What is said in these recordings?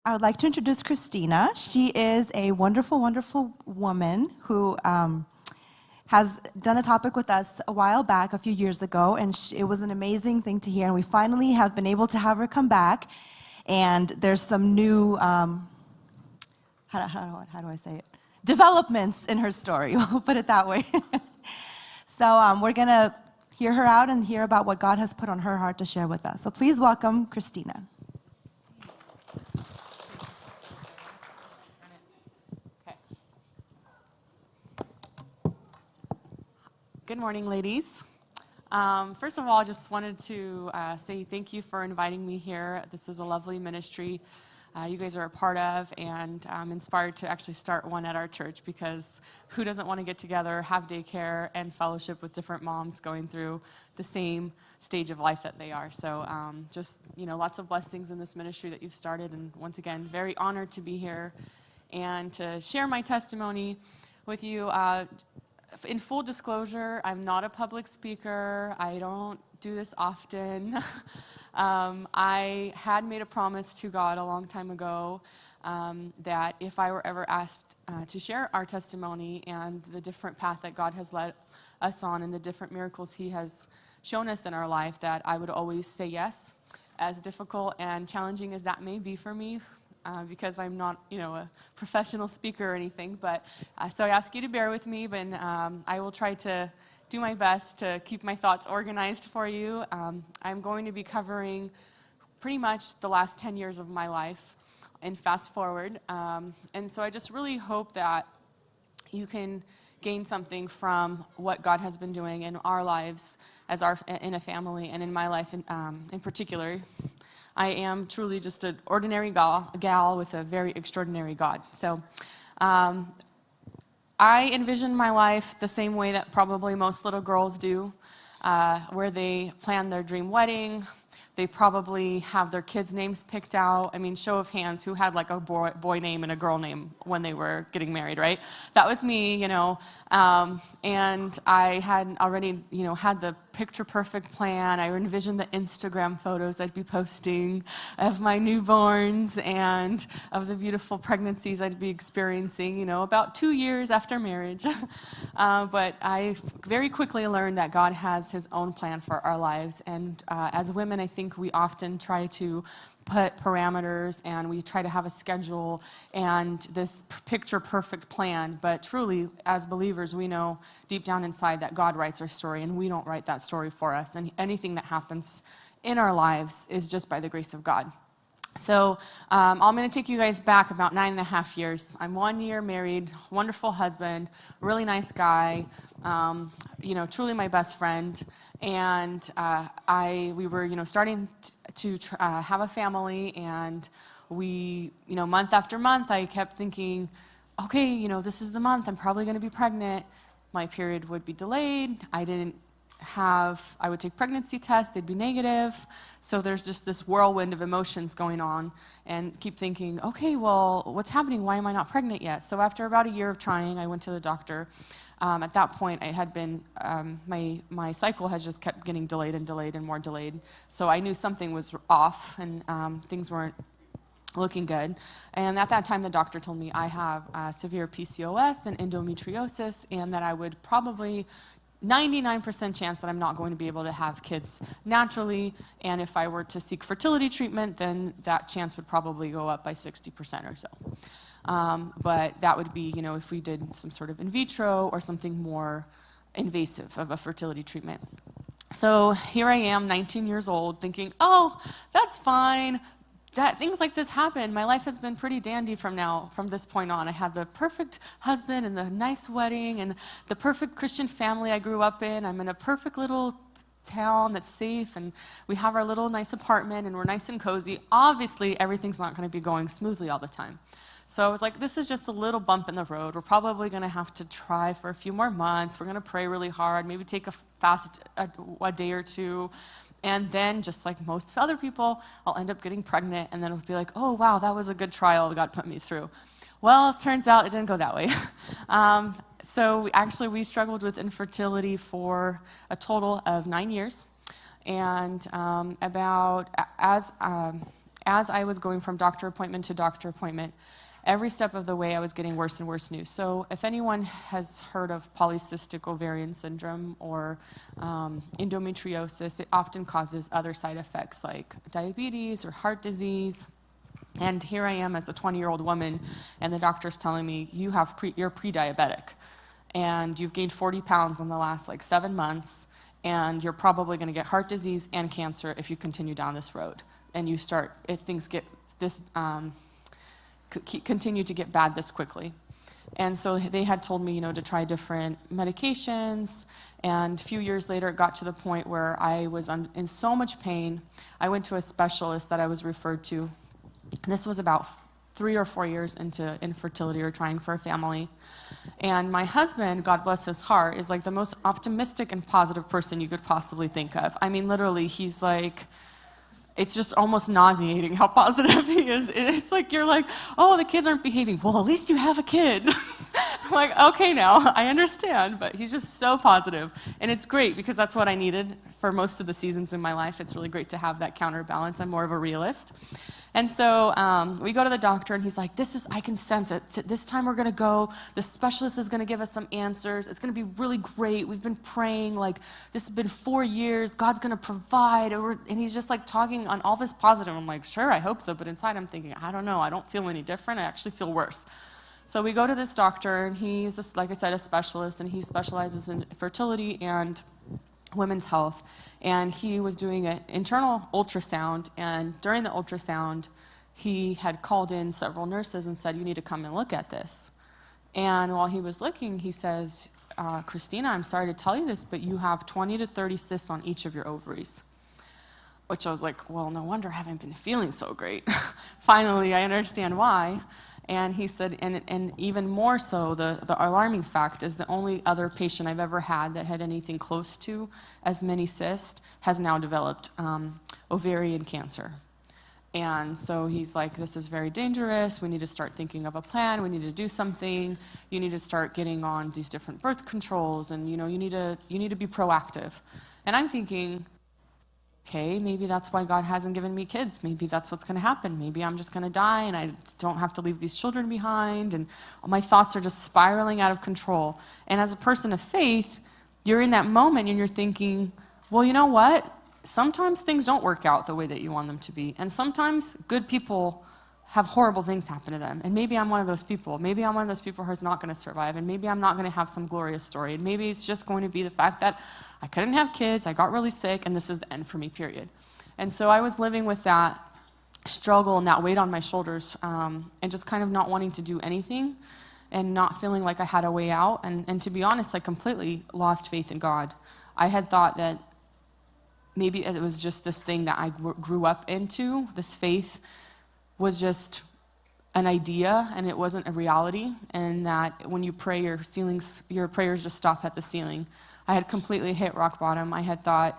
I would like to introduce Krystyna. She is a wonderful, wonderful woman who has done a topic with us a while back, a few years ago, and it was an amazing thing to hear, and we finally have been able to have her come back, and there's some new, how do I say it? Developments in her story, we'll put it that way. So we're gonna hear her out and hear about what God has put on her heart to share with us. So please welcome Krystyna. Good morning, ladies. First of all, I just wanted to say thank you for inviting me here. This is a lovely ministry you guys are a part of, and I'm inspired to actually start one at our church, because who doesn't want to get together, have daycare, and fellowship with different moms going through the same stage of life that they are. So just, lots of blessings in this ministry that you've started, and once again, very honored to be here and to share my testimony with you. In full disclosure, I'm not a public speaker. I don't do this often. I had made a promise to God a long time ago that if I were ever asked to share our testimony and the different path that God has led us on and the different miracles He has shown us in our life, that I would always say yes, as difficult and challenging as that may be for me. Because I'm not, a professional speaker or anything, but so I ask you to bear with me, but I will try to do my best to keep my thoughts organized for you. I'm going to be covering pretty much the last 10 years of my life and fast forward, and so I just really hope that you can gain something from what God has been doing in our lives in a family, and in my life in particular. I am truly just an ordinary gal with a very extraordinary God. So I envision my life the same way that probably most little girls do, where they plan their dream wedding. They probably have their kids' names picked out. I mean, show of hands, who had like a boy name and a girl name when they were getting married, right? That was me, and I had already, had the picture-perfect plan. I envisioned the Instagram photos I'd be posting of my newborns and of the beautiful pregnancies I'd be experiencing, about 2 years after marriage. But I very quickly learned that God has His own plan for our lives, and as women, I think we often try to put parameters and we try to have a schedule and this picture-perfect plan, but truly, as believers, we know deep down inside that God writes our story, and we don't write that story for us, and anything that happens in our lives is just by the grace of God. So I'm going to take you guys back about 9.5 years. I'm 1 year married, wonderful husband, really nice guy, truly my best friend. And we were, starting to have a family, and we, month after month, I kept thinking, okay, this is the month, I'm probably going to be pregnant. My period would be delayed. I would take pregnancy tests, they'd be negative. So there's just this whirlwind of emotions going on, and keep thinking, okay, well, what's happening? Why am I not pregnant yet? So after about a year of trying, I went to the doctor. At that point, I had been, my cycle has just kept getting delayed and delayed and more delayed. So I knew something was off, and things weren't looking good. And at that time, the doctor told me I have severe PCOS and endometriosis, and that I would probably 99% chance that I'm not going to be able to have kids naturally, and if I were to seek fertility treatment, then that chance would probably go up by 60% or so. But that would be, if we did some sort of in vitro or something more invasive of a fertility treatment. So here I am, 19 years old, thinking, oh, that's fine. Things like this happen. My life has been pretty dandy from this point on. I had the perfect husband and the nice wedding and the perfect Christian family I grew up in. I'm in a perfect little town that's safe, and we have our little nice apartment, and we're nice and cozy. Obviously, everything's not going to be going smoothly all the time. So I was like, this is just a little bump in the road. We're probably going to have to try for a few more months. We're going to pray really hard, maybe take a fast a day or two. And then, just like most other people, I'll end up getting pregnant, and then it'll be like, oh, wow, that was a good trial God put me through. Well, it turns out it didn't go that way. So we struggled with infertility for a total of 9 years. And as I was going from doctor appointment to doctor appointment, every step of the way I was getting worse and worse news. So if anyone has heard of polycystic ovarian syndrome or endometriosis, it often causes other side effects like diabetes or heart disease. And here I am as a 20-year-old woman, and the doctor's telling me, you're pre-diabetic, and you've gained 40 pounds in the last 7 months, and you're probably going to get heart disease and cancer if you continue down this road. And if things get this, continue to get bad this quickly. And so they had told me, to try different medications, and a few years later, it got to the point where I was in so much pain. I went to a specialist that I was referred to. And this was about 3 or 4 years into infertility or trying for a family. And my husband, God bless his heart, is the most optimistic and positive person you could possibly think of. I mean, literally, he's it's just almost nauseating how positive he is. It's you're oh, the kids aren't behaving. Well, at least you have a kid. I'm okay now, I understand, but he's just so positive. And it's great because that's what I needed for most of the seasons in my life. It's really great to have that counterbalance. I'm more of a realist. And so we go to the doctor, and he's like, I can sense it. This time we're going to go. The specialist is going to give us some answers. It's going to be really great. We've been praying. This has been 4 years. God's going to provide. And he's just talking on all this positive. I'm like, sure, I hope so. But inside I'm thinking, I don't know. I don't feel any different. I actually feel worse. So we go to this doctor, and he's, like I said, a specialist, and he specializes in fertility and women's health. And he was doing an internal ultrasound, and during the ultrasound, he had called in several nurses and said, you need to come and look at this. And while he was looking, he says, Krystyna, I'm sorry to tell you this, but you have 20 to 30 cysts on each of your ovaries. Which I was like, well, no wonder I haven't been feeling so great. Finally, I understand why. And he said, and even more so, the alarming fact is the only other patient I've ever had that had anything close to as many cysts has now developed ovarian cancer. And so he's like, this is very dangerous. We need to start thinking of a plan. We need to do something. You need to start getting on these different birth controls, and you need to be proactive. And I'm thinking, okay, maybe that's why God hasn't given me kids. Maybe that's what's going to happen. Maybe I'm just going to die and I don't have to leave these children behind. And my thoughts are just spiraling out of control. And as a person of faith, you're in that moment and you're thinking, well, you know what? Sometimes things don't work out the way that you want them to be. And sometimes good people have horrible things happen to them. And maybe I'm one of those people. Maybe I'm one of those people who's not going to survive. And maybe I'm not going to have some glorious story. And maybe it's just going to be the fact that I couldn't have kids, I got really sick, and this is the end for me, period. And so I was living with that struggle and that weight on my shoulders, and just kind of not wanting to do anything and not feeling like I had a way out. And to be honest, I completely lost faith in God. I had thought that maybe it was just this thing that I grew up into, this faith was just an idea and it wasn't a reality, and that when you pray, your prayers just stop at the ceiling. I had completely hit rock bottom. I had thought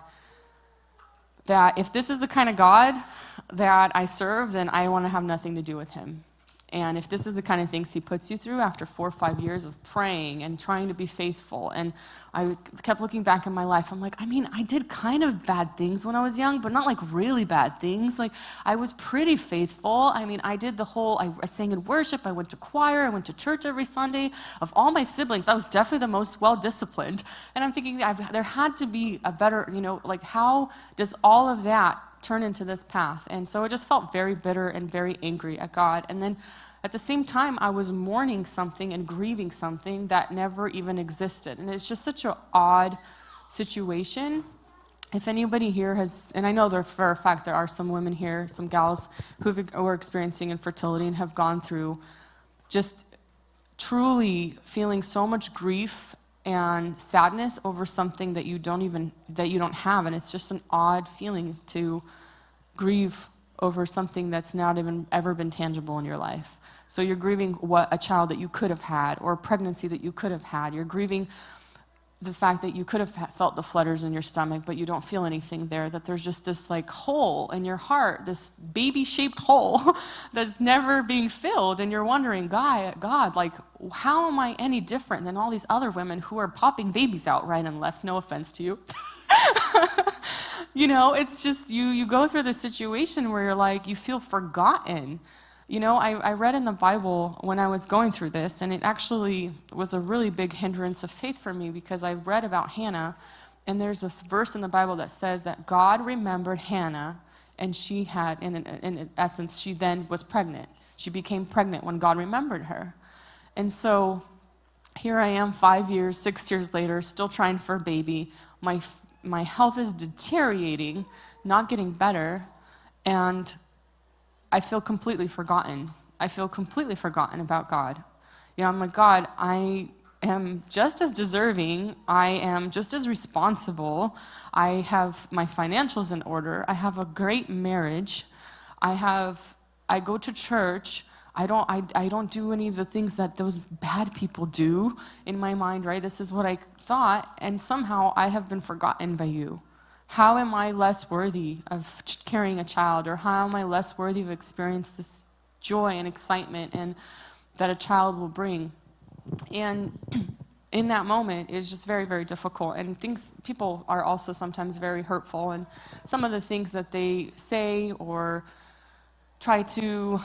that if this is the kind of God that I serve, then I want to have nothing to do with him. And if this is the kind of things he puts you through after 4 or 5 years of praying and trying to be faithful, and I kept looking back in my life, I'm like, I did kind of bad things when I was young, but not really bad things. I was pretty faithful. I did I sang in worship, I went to choir, I went to church every Sunday. Of all my siblings, I was definitely the most well-disciplined. And I'm thinking there had to be a better, how does all of that turn into this path? And so I just felt very bitter and very angry at God. And then at the same time, I was mourning something and grieving something that never even existed. And it's just such an odd situation. If anybody here has, and I know for a fact there are some women here, some gals who are experiencing infertility and have gone through just truly feeling so much grief and sadness over something that you don't have, and it's just an odd feeling to grieve over something that's not even ever been tangible in your life. So you're grieving a child that you could have had, or a pregnancy that you could have had. You're grieving the fact that you could have felt the flutters in your stomach, but you don't feel anything there, that there's just this hole in your heart, this baby-shaped hole that's never being filled, and you're wondering, God, how am I any different than all these other women who are popping babies out right and left? No offense to you. You know, it's just you go through this situation where you're like, you feel forgotten. You know, I read in the Bible when I was going through this, and it actually was a really big hindrance of faith for me because I read about Hannah, and there's this verse in the Bible that says that God remembered Hannah, and she had, in essence, she then was pregnant. She became pregnant when God remembered her. And so here I am 5 years, 6 years later, still trying for a baby. My health is deteriorating, not getting better, and I feel completely forgotten. I feel completely forgotten about God. You know, I'm like, God, I am just as deserving. I am just as responsible. I have my financials in order. I have a great marriage. I go to church. I don't do any of the things that those bad people do in my mind, right? This is what I thought, and somehow I have been forgotten by you. How am I less worthy of carrying a child, or how am I less worthy of experiencing this joy and excitement and that a child will bring? And in that moment, it's just very, very difficult. And people are also sometimes very hurtful, and some of the things that they say or try to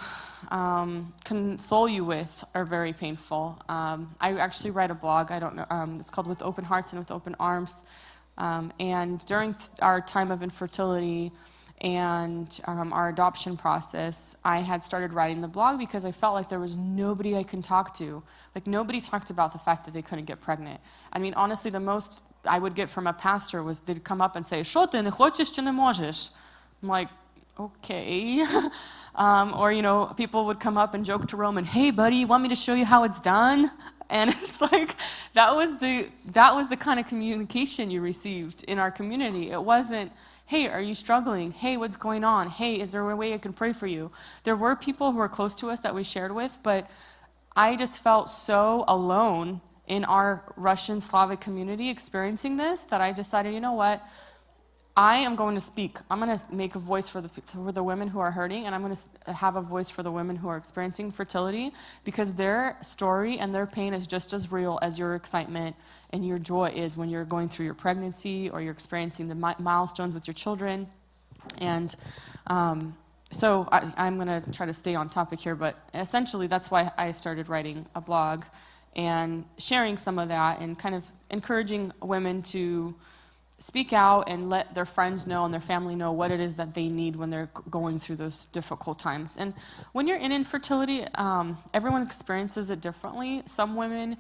console you with are very painful. I actually write a blog. I don't know. It's called With Open Hearts and With Open Arms. And during our time of infertility and our adoption process, I had started writing the blog because I felt like there was nobody I can talk to. Like, nobody talked about the fact that they couldn't get pregnant. I mean, honestly, the most I would get from a pastor was they'd come up and say, "Що ти не хочеш чи не можеш?" I'm like, okay. Or, you know, people would come up and joke to Roman, "Hey, buddy, you want me to show you how it's done?" And it's like, that was the kind of communication you received in our community. It wasn't, "Hey, are you struggling? Hey, what's going on? Hey, is there a way I can pray for you?" There were people who were close to us that we shared with, but I just felt so alone in our Russian Slavic community experiencing this that I decided, you know what? I am going to speak. I'm going to make a voice for the women who are hurting, and I'm going to have a voice for the women who are experiencing fertility, because their story and their pain is just as real as your excitement and your joy is when you're going through your pregnancy or you're experiencing the milestones with your children. And so I'm going to try to stay on topic here, but essentially that's why I started writing a blog and sharing some of that and kind of encouraging women to speak out and let their friends know and their family know what it is that they need when they're going through those difficult times. And when you're in infertility, everyone experiences it differently. Some women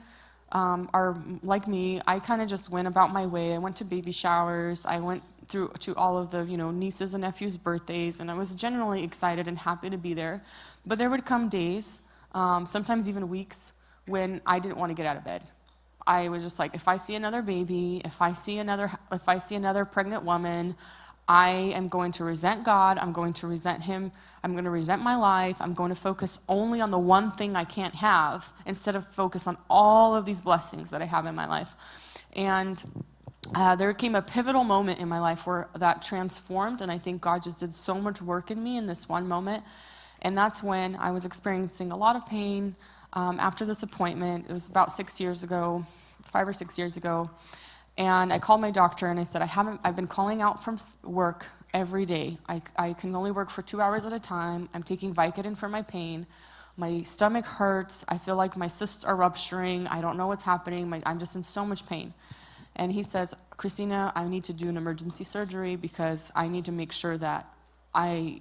are like me. I kind of just went about my way. I went to baby showers. I went through to all of the, nieces and nephews' birthdays, and I was generally excited and happy to be there. But there would come days, sometimes even weeks, when I didn't want to get out of bed. I was just like, if I see another baby, if I see another pregnant woman, I am going to resent God. I'm going to resent Him. I'm going to resent my life. I'm going to focus only on the one thing I can't have instead of focus on all of these blessings that I have in my life. And there came a pivotal moment in my life where that transformed, and I think God just did so much work in me in this one moment. And that's when I was experiencing a lot of pain. After this appointment, it was about 6 years ago, 5 or 6 years ago, and I called my doctor and I said, I've been calling out from work every day. I can only work for 2 hours at a time. I'm taking Vicodin for my pain. My stomach hurts. I feel like my cysts are rupturing. I don't know what's happening. I'm just in so much pain. And he says, "Krystyna, I need to do an emergency surgery because I need to make sure that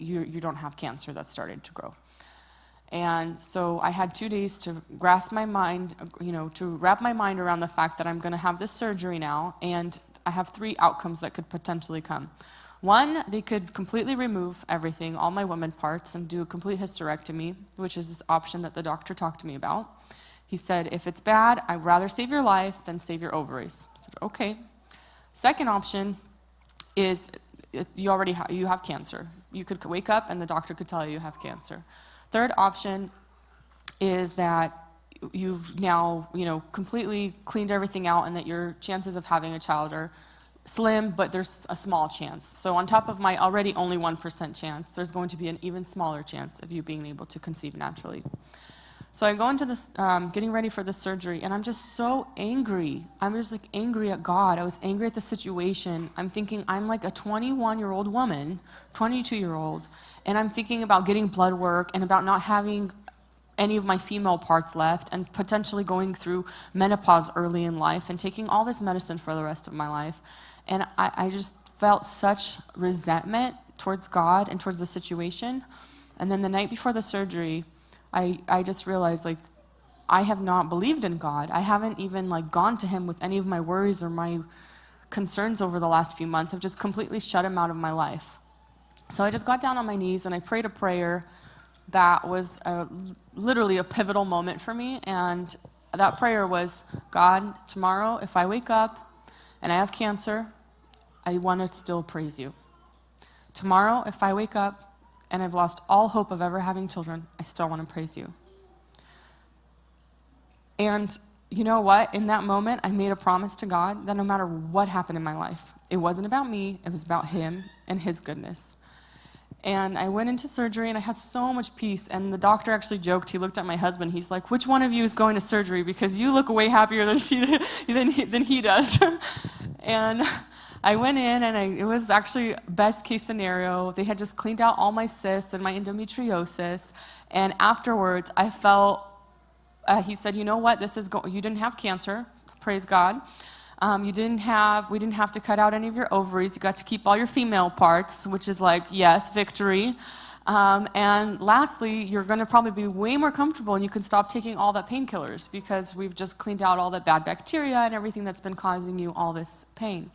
you don't have cancer that started to grow." And so I had 2 days to grasp my mind, to wrap my mind around the fact that I'm going to have this surgery now, and I have 3 outcomes that could potentially come. One, they could completely remove everything, all my woman parts, and do a complete hysterectomy, which is this option that the doctor talked to me about. He said, if it's bad, I'd rather save your life than save your ovaries. I said, okay. Second option is you have cancer. You could wake up and the doctor could tell you have cancer. Third option is that you've now, completely cleaned everything out and that your chances of having a child are slim, but there's a small chance. So on top of my already only 1% chance, there's going to be an even smaller chance of you being able to conceive naturally. So I go into this, getting ready for the surgery, and I'm just so angry. I'm just like angry at God. I was angry at the situation. I'm thinking I'm like a 21-year-old woman, 22-year-old, and I'm thinking about getting blood work and about not having any of my female parts left and potentially going through menopause early in life and taking all this medicine for the rest of my life. And I just felt such resentment towards God and towards the situation. And then the night before the surgery, I just realized, like, I have not believed in God. I haven't even, like, gone to him with any of my worries or my concerns over the last few months. I've just completely shut him out of my life. So I just got down on my knees and I prayed a prayer that was literally a pivotal moment for me. And that prayer was, God, tomorrow if I wake up and I have cancer, I want to still praise you. Tomorrow if I wake up and I've lost all hope of ever having children, I still want to praise you. And you know what? In that moment, I made a promise to God that no matter what happened in my life, it wasn't about me, it was about him and his goodness. And I went into surgery and I had so much peace. And the doctor actually joked, he looked at my husband, he's like, which one of you is going to surgery? Because you look way happier than he does. And I went in and it was actually best case scenario. They had just cleaned out all my cysts and my endometriosis. And afterwards I felt, he said, you know what, you didn't have cancer, praise God. We didn't have to cut out any of your ovaries. You got to keep all your female parts, which is like, yes, victory. And lastly, you're going to probably be way more comfortable and you can stop taking all that painkillers because we've just cleaned out all that bad bacteria and everything that's been causing you all this pain.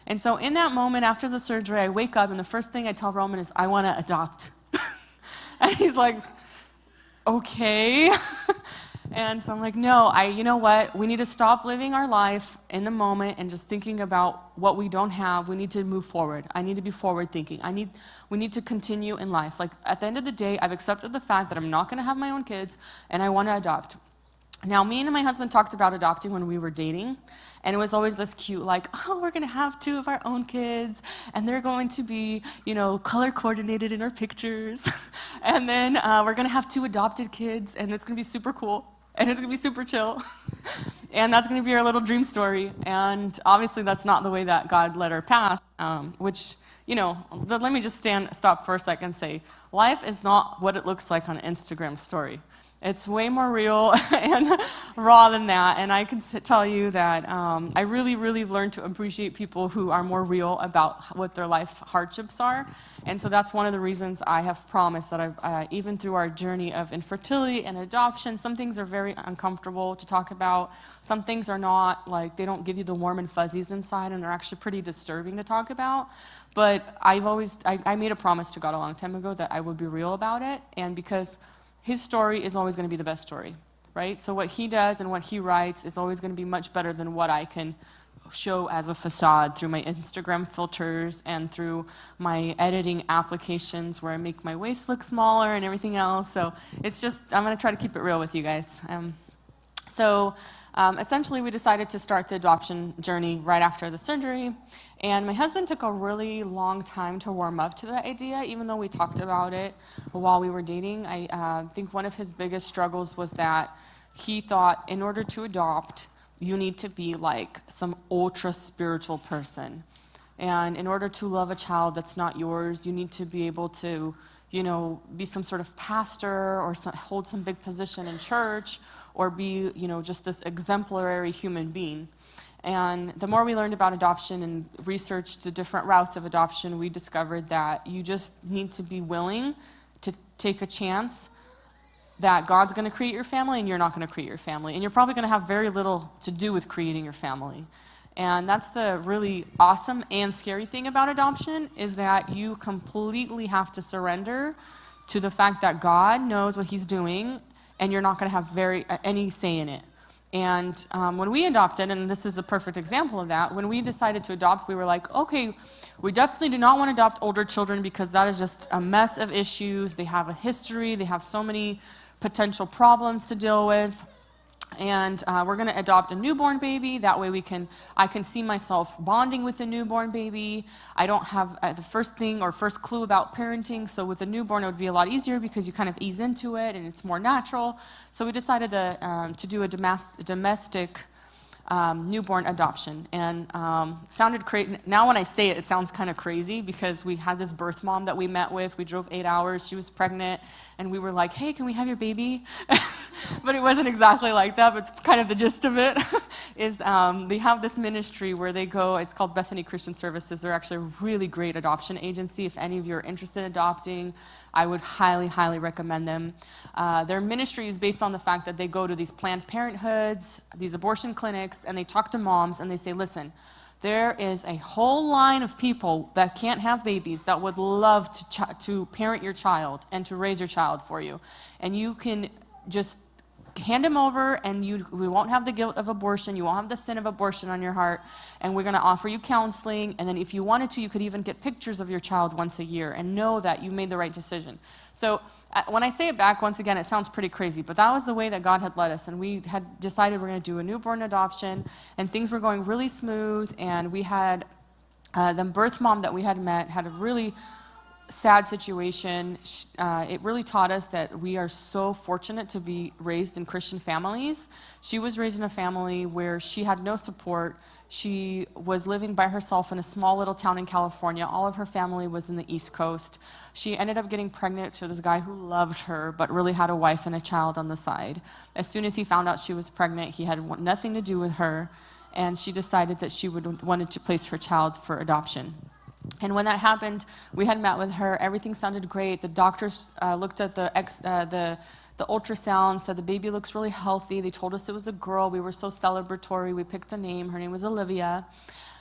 And so in that moment after the surgery, I wake up and the first thing I tell Roman is, I want to adopt. And he's like, okay. And so I'm like, no, you know what? We need to stop living our life in the moment and just thinking about what we don't have. We need to move forward. I need to be forward thinking. We need to continue in life. Like at the end of the day, I've accepted the fact that I'm not going to have my own kids and I want to adopt. Now, me and my husband talked about adopting when we were dating, and it was always this cute, like, oh, we're going to have 2 of our own kids, and they're going to be, color coordinated in our pictures, and then we're going to have 2 adopted kids, and it's going to be super cool. And it's going to be super chill. And that's going to be our little dream story. And obviously that's not the way that God led our path, which, let me just stop for a second and say, life is not what it looks like on an Instagram story. It's way more real and raw than that. And I can tell you that I really, really learned to appreciate people who are more real about what their life hardships are. And so that's one of the reasons I have promised that even through our journey of infertility and adoption, some things are very uncomfortable to talk about. Some things are not, like, they don't give you the warm and fuzzies inside, and they're actually pretty disturbing to talk about. But I made a promise to God a long time ago that I would be real about it. And because his story is always going to be the best story, right? So what he does and what he writes is always going to be much better than what I can show as a facade through my Instagram filters and through my editing applications where I make my waist look smaller and everything else. So it's just, I'm going to try to keep it real with you guys. Essentially, we decided to start the adoption journey right after the surgery. And my husband took a really long time to warm up to the idea, even though we talked about it while we were dating. I think one of his biggest struggles was that he thought in order to adopt, you need to be like some ultra spiritual person. And in order to love a child that's not yours, you need to be able to, be some sort of pastor or hold some big position in church or be, just this exemplary human being. And the more we learned about adoption and researched the different routes of adoption, we discovered that you just need to be willing to take a chance that God's going to create your family and you're not going to create your family. And you're probably going to have very little to do with creating your family. And that's the really awesome and scary thing about adoption, is that you completely have to surrender to the fact that God knows what he's doing and you're not going to have any say in it. And when we adopted, and this is a perfect example of that, when we decided to adopt, we were like, okay, we definitely do not want to adopt older children because that is just a mess of issues. They have a history. They have so many potential problems to deal with. And we're going to adopt a newborn baby. That way I can see myself bonding with a newborn baby. I don't have the first thing or first clue about parenting, so with a newborn it would be a lot easier because you kind of ease into it and it's more natural. So we decided to do a domestic newborn adoption. And sounded crazy. Now when I say it, it sounds kind of crazy because we had this birth mom that we met with. We drove 8 hours. She was pregnant. And we were like, hey, can we have your baby? But it wasn't exactly like that, but it's kind of the gist of it. Is they have this ministry where they go, it's called Bethany Christian Services. They're actually a really great adoption agency. If any of you are interested in adopting, I would highly, highly recommend them. Their ministry is based on the fact that they go to these Planned Parenthoods, these abortion clinics, and they talk to moms and they say, listen, there is a whole line of people that can't have babies that would love to parent your child and to raise your child for you. And you can just hand him over and we won't have the guilt of abortion, you won't have the sin of abortion on your heart, and we're going to offer you counseling, and then if you wanted to, you could even get pictures of your child once a year and know that you made the right decision. So when I say it back, once again, it sounds pretty crazy, but that was the way that God had led us, and we had decided we're going to do a newborn adoption, and things were going really smooth, and we had the birth mom that we had met had a really sad situation. It really taught us that we are so fortunate to be raised in Christian families. She was raised in a family where she had no support. She was living by herself in a small little town in California. All of her family was in the East Coast. She ended up getting pregnant to this guy who loved her, but really had a wife and a child on the side. As soon as he found out she was pregnant, he had nothing to do with her, and she decided that she wanted to place her child for adoption. And when that happened, we had met with her. Everything sounded great. The doctors looked at the ultrasound, said the baby looks really healthy. They told us it was a girl. We were so celebratory. We picked a name. Her name was Olivia.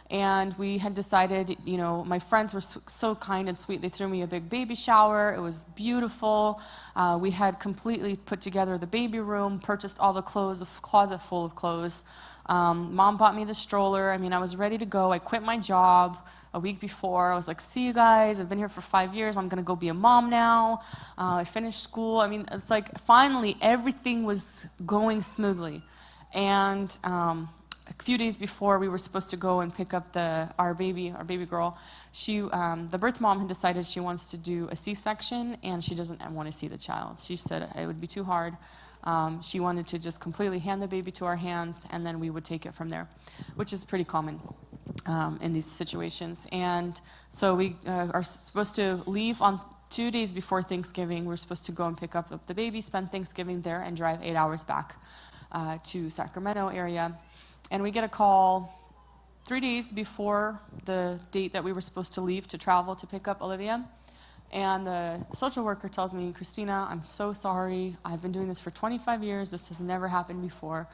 And we had decided, you know, my friends were so kind and sweet. They threw me a big baby shower. It was beautiful. We had completely put together the baby room, purchased all the clothes, a closet full of clothes. Mom bought me the stroller. I mean, I was ready to go. I quit my job a week before. I was like, see you guys, I've been here for 5 years, I'm gonna go be a mom now. I finished school. I mean, it's like finally everything was going smoothly. And a few days before we were supposed to go and pick up our baby girl, the birth mom had decided she wants to do a C-section and she doesn't want to see the child. She said it would be too hard. She wanted to just completely hand the baby to our hands and then we would take it from there, which is pretty common in these situations. And so we are supposed to leave on 2 days before Thanksgiving. We're supposed to go and pick up the baby, spend Thanksgiving there, and drive 8 hours back to Sacramento area. And we get a call 3 days before the date that we were supposed to leave to travel to pick up Olivia. And the social worker tells me, Krystyna, I'm so sorry. I've been doing this for 25 years. This has never happened before.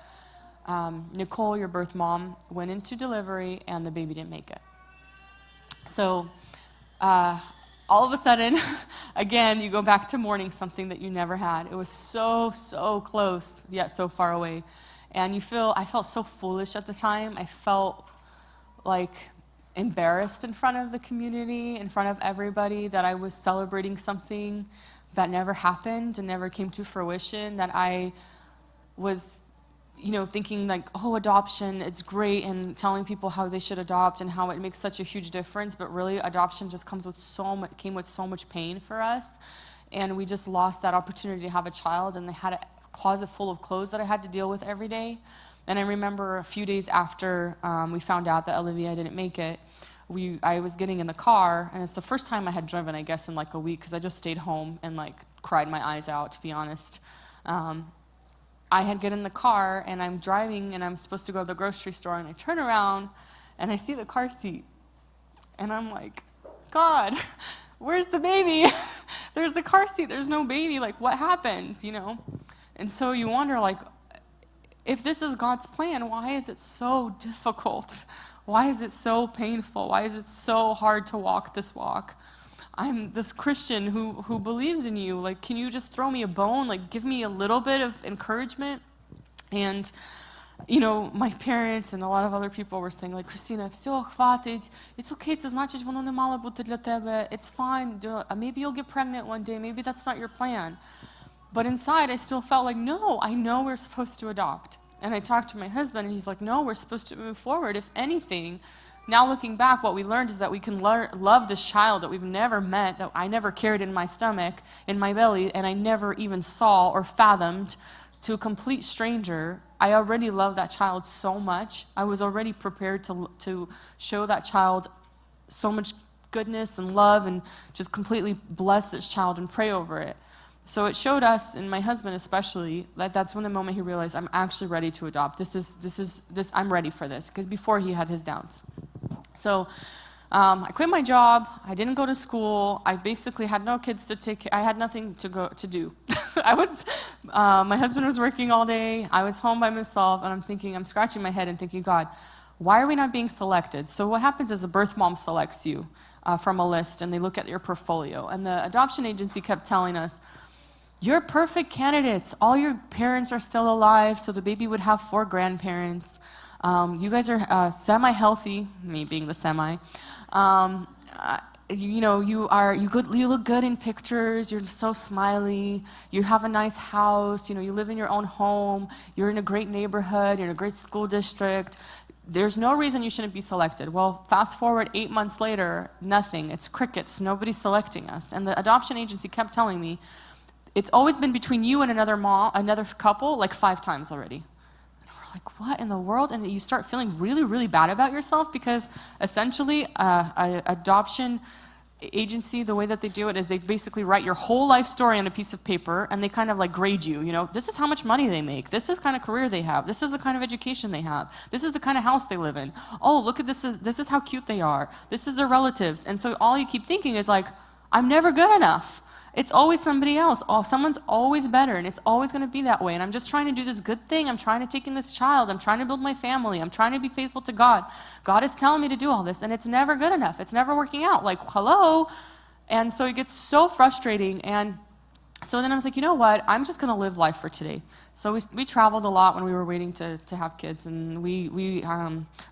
Nicole, your birth mom, went into delivery and the baby didn't make it. So all of a sudden, again, you go back to mourning something that you never had. It was so, so close, yet so far away. And I felt so foolish at the time. I felt like embarrassed in front of the community, in front of everybody, that I was celebrating something that never happened and never came to fruition, that I was, you know, thinking like, oh, adoption, it's great, and telling people how they should adopt and how it makes such a huge difference, but really adoption just came with so much pain for us, and we just lost that opportunity to have a child, and I had a closet full of clothes that I had to deal with every day. And I remember a few days after we found out that Olivia didn't make it, I was getting in the car, and it's the first time I had driven, I guess, in like a week, because I just stayed home and like cried my eyes out, to be honest. I had get in the car, and I'm driving, and I'm supposed to go to the grocery store, and I turn around, and I see the car seat, and I'm like, God, where's the baby? There's the car seat, there's no baby, like what happened, you know? And so you wonder, like, if this is God's plan, why is it so difficult? Why is it so painful? Why is it so hard to walk this walk? I'm this Christian who believes in you. Like, can you just throw me a bone? Like, give me a little bit of encouragement? And, you know, my parents and a lot of other people were saying, like, Krystyna, все, хватит. It's okay, це значить, воно не мало бути для тебе. It's fine. Maybe you'll get pregnant one day. Maybe that's not your plan. But inside, I still felt like, no, I know we're supposed to adopt. And I talked to my husband, and he's like, no, we're supposed to move forward. If anything, now looking back, what we learned is that we can love this child that we've never met, that I never carried in my stomach, in my belly, and I never even saw or fathomed, to a complete stranger. I already love that child so much. I was already prepared to show that child so much goodness and love and just completely bless this child and pray over it. So it showed us, and my husband especially, that that's when the moment he realized, I'm actually ready to adopt. I'm ready for this, because before he had his doubts. So I quit my job. I didn't go to school. I basically had no kids to take care. I had nothing to do. My husband was working all day. I was home by myself, and I'm scratching my head and thinking, God, why are we not being selected? So what happens is a birth mom selects you from a list, and they look at your portfolio. And the adoption agency kept telling us, you're perfect candidates. All your parents are still alive, so the baby would have 4 grandparents. You guys are semi-healthy, me being the semi. You look good in pictures. You're so smiley. You have a nice house. You live in your own home. You're in a great neighborhood. You're in a great school district. There's no reason you shouldn't be selected. Well, fast forward 8 months later, nothing. It's crickets. Nobody's selecting us. And the adoption agency kept telling me, it's always been between you and another couple, like 5 times already. And we're like, what in the world? And you start feeling really, really bad about yourself, because essentially an adoption agency, the way that they do it is they basically write your whole life story on a piece of paper, and they kind of like grade you. This is how much money they make. This is the kind of career they have. This is the kind of education they have. This is the kind of house they live in. Oh, look at this. This is how cute they are. This is their relatives. And so all you keep thinking is like, I'm never good enough. It's always somebody else. Someone's always better, and it's always going to be that way. And I'm just trying to do this good thing. I'm trying to take in this child. I'm trying to build my family. I'm trying to be faithful to God. God is telling me to do all this, and it's never good enough. It's never working out. Like, hello? And so it gets so frustrating. And so then I was like, you know what? I'm just going to live life for today. So we traveled a lot when we were waiting to have kids, and we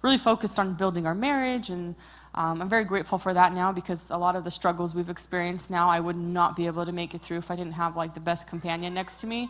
really focused on building our marriage, and I'm very grateful for that now, because a lot of the struggles we've experienced now, I would not be able to make it through if I didn't have like the best companion next to me.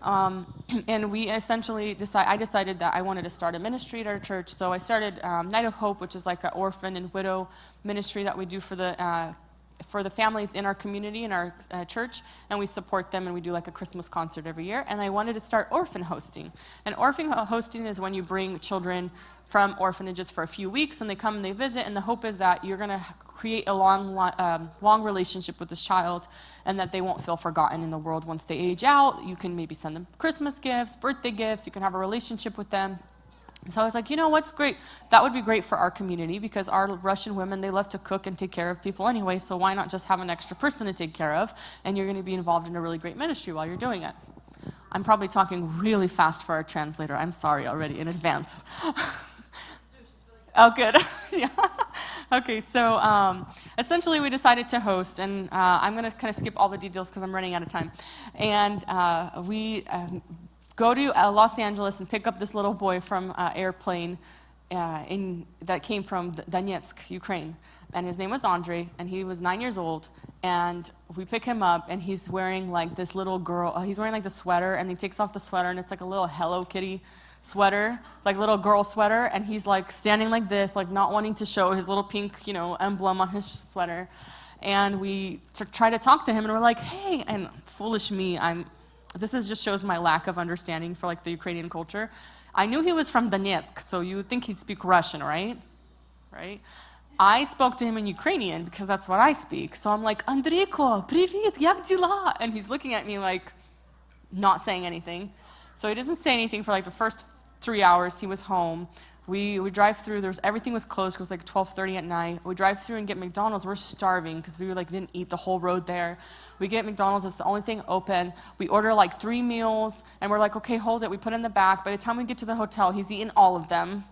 And we essentially I decided that I wanted to start a ministry at our church. So I started Night of Hope, which is like an orphan and widow ministry that we do for the families in our community, in our church, and we support them, and we do like a Christmas concert every year. And I wanted to start orphan hosting. And orphan hosting is when you bring children from orphanages for a few weeks, and they come and they visit, and the hope is that you're going to create a long relationship with this child, and that they won't feel forgotten in the world once they age out. You can maybe send them Christmas gifts, birthday gifts. You can have a relationship with them. So I was like, what's great? That would be great for our community, because our Russian women, they love to cook and take care of people anyway, so why not just have an extra person to take care of, and you're going to be involved in a really great ministry while you're doing it. I'm probably talking really fast for our translator. I'm sorry already in advance. Oh, good. Yeah. Okay, so essentially we decided to host, and I'm going to kind of skip all the details because I'm running out of time. And we go to Los Angeles and pick up this little boy from airplane that came from Donetsk, Ukraine. And his name was Andre, and he was 9 years old. And we pick him up, and he's wearing like this little girl, he's wearing like the sweater, and he takes off the sweater, and it's like a little Hello Kitty sweater, like little girl sweater, and he's like standing like this, like not wanting to show his little pink, emblem on his sweater. And we try to talk to him, and we're like, hey, and foolish me, this just shows my lack of understanding for like the Ukrainian culture. I knew he was from Donetsk, so you would think he'd speak Russian, right? Right? I spoke to him in Ukrainian because that's what I speak. So I'm like, Andreyko, привет, як дела? And he's looking at me like, not saying anything. So he doesn't say anything for like the first 3 hours. He was home. We drive through. Everything was closed. It was like 12:30 at night. We drive through and get McDonald's. We're starving because we didn't eat the whole road there. We get McDonald's. It's the only thing open. We order like 3 meals, and we're like, okay, hold it. We put it in the back. By the time we get to the hotel, he's eaten all of them.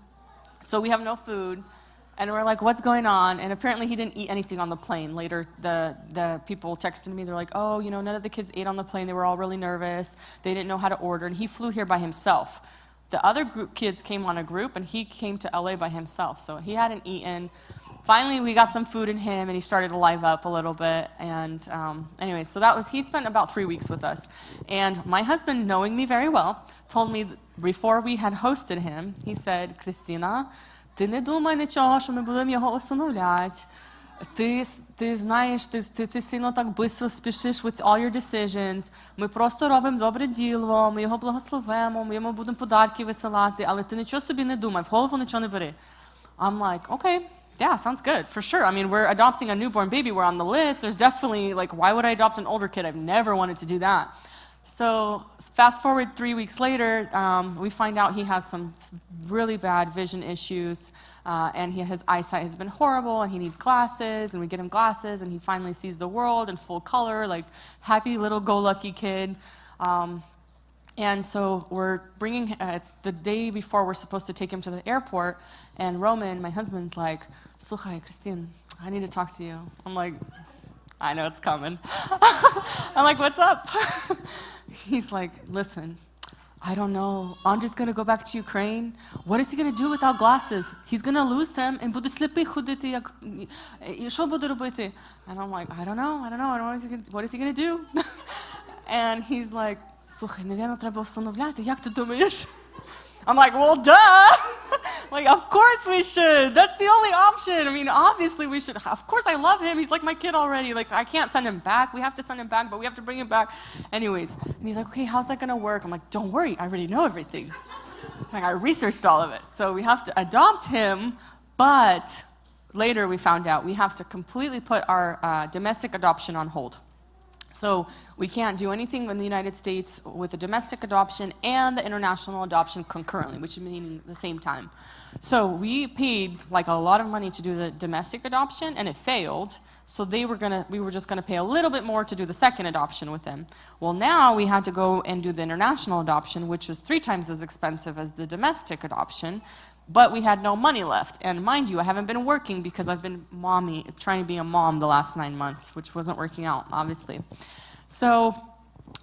So we have no food. And we're like, what's going on? And apparently he didn't eat anything on the plane. Later, the people texted me. They're like, oh, none of the kids ate on the plane. They were all really nervous. They didn't know how to order. And he flew here by himself. The other kids came on a group, and he came to LA by himself. So he hadn't eaten. Finally, we got some food in him, and he started to live up a little bit. And anyway, so he spent about 3 weeks with us. And my husband, knowing me very well, told me before we had hosted him, he said, Krystyna, ти не думай нічого, що ми будемо його усиновляти. Ти знаєш, ти сильно так швидко спішиш with all your decisions. Ми просто робимо добре діло, ми його благословимо, ми йому будемо подарки висилати, але ти нічого собі не думай, в голову нічого не бери. I'm like, okay, yeah, sounds good, for sure. I mean, we're adopting a newborn baby, we're on the list. There's definitely, like, why would I adopt an older kid? I've never wanted to do that. So fast forward 3 weeks later, we find out he has some really bad vision issues, and his eyesight has been horrible, and he needs glasses, and we get him glasses, and he finally sees the world in full color, like happy little go-lucky kid. And so we're bringing, it's the day before we're supposed to take him to the airport, and Roman, my husband's like, Słuchaj, Krystyna, I need to talk to you. I'm like, I know it's coming. I'm like, what's up? He's like, listen, I don't know. Andrew's going to go back to Ukraine. What is he going to do without glasses? He's going to lose them and буде сліпий ходити, як... І що буде робити? And I'm like, I don't know. What is he going to do? And he's like, слухай, навірно, треба усиновляти. Як ти думаєш? I'm like, well, duh. Like, of course we should. That's the only option. I mean, obviously we should. Of course I love him. He's like my kid already. Like, I can't send him back. We have to send him back, but we have to bring him back. Anyways, and he's like, okay, how's that going to work? I'm like, don't worry. I already know everything. Like, I researched all of it. So we have to adopt him, but later we found out we have to completely put our domestic adoption on hold. So we can't do anything in the United States with the domestic adoption and the international adoption concurrently, which means the same time. So we paid like a lot of money to do the domestic adoption, and it failed. So we were just gonna pay a little bit more to do the second adoption with them. Well, now we had to go and do the international adoption, which was 3 times as expensive as the domestic adoption. But we had no money left. And mind you, I haven't been working because I've been trying to be a mom the last 9 months, which wasn't working out, obviously. So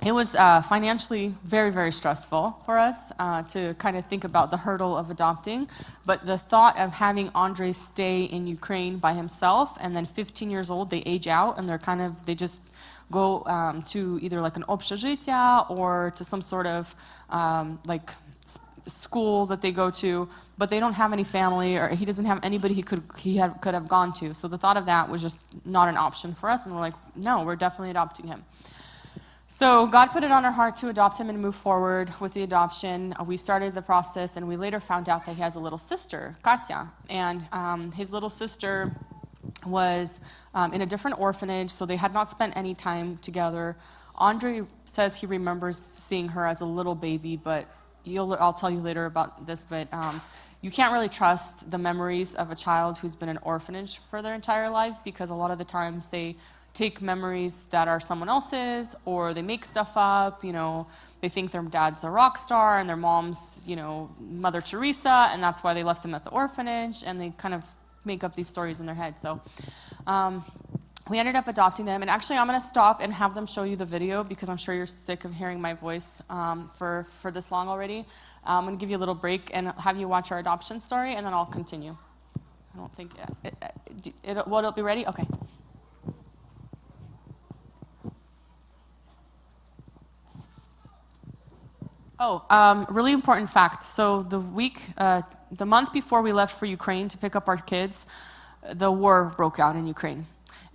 it was financially very, very stressful for us to kind of think about the hurdle of adopting. But the thought of having Andre stay in Ukraine by himself, and then 15 years old, they age out, and they just go to either like an общежитие or to some sort of like school that they go to, but they don't have any family, or he doesn't have anybody he could have gone to. So the thought of that was just not an option for us, and we're like, no, we're definitely adopting him. So God put it on our heart to adopt him and move forward with the adoption. We started the process, and we later found out that he has a little sister, Katya, and his little sister was in a different orphanage, so they had not spent any time together. Andre says he remembers seeing her as a little baby, but I'll tell you later about this, but you can't really trust the memories of a child who's been in an orphanage for their entire life, because a lot of the times they take memories that are someone else's, or they make stuff up, they think their dad's a rock star and their mom's, Mother Teresa, and that's why they left him at the orphanage, and they kind of make up these stories in their head. So we ended up adopting them, and actually I'm going to stop and have them show you the video, because I'm sure you're sick of hearing my voice for this long already. I'm going to give you a little break and have you watch our adoption story, and then I'll continue. I don't think will it be ready? Okay. Really important fact. So the month before we left for Ukraine to pick up our kids, the war broke out in Ukraine.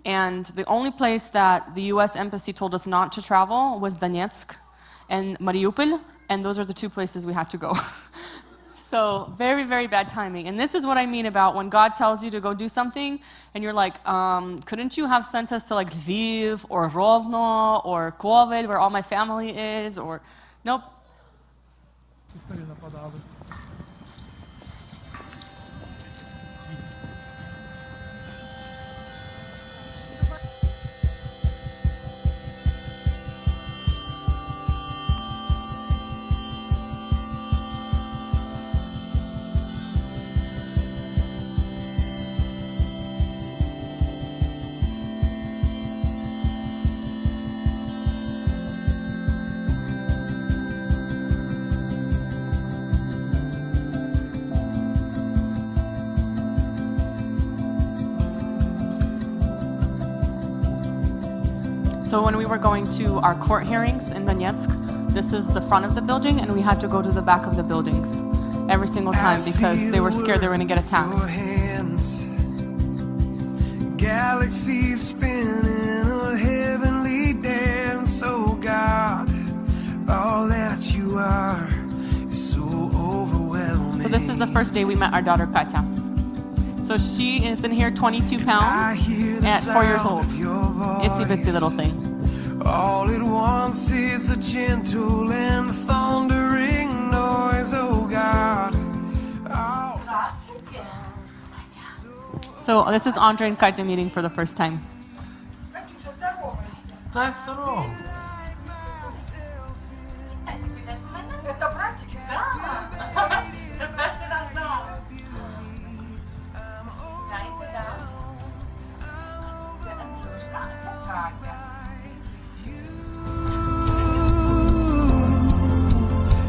And the only place that the U.S. Embassy told us not to travel was Donetsk and Mariupol, and those are the 2 places we had to go. So very, very bad timing. And this is what I mean about when God tells you to go do something, and you're like, couldn't you have sent us to like Lviv or Rovno or Kovel, where all my family is, or nope. So when we were going to our court hearings in Donetsk, this is the front of the building, and we had to go to the back of the buildings every single time because they were scared they were going to get attacked. Galaxies spinning a heavenly dance, oh God, all that you are is so overwhelming. So this is the first day we met our daughter Katya. So she has been here 22 pounds at 4 years old. Itsy bitsy little thing. All at once it's a gentle and thundering noise, oh God. So this is Andre and Katya meeting for the first time. That's the role.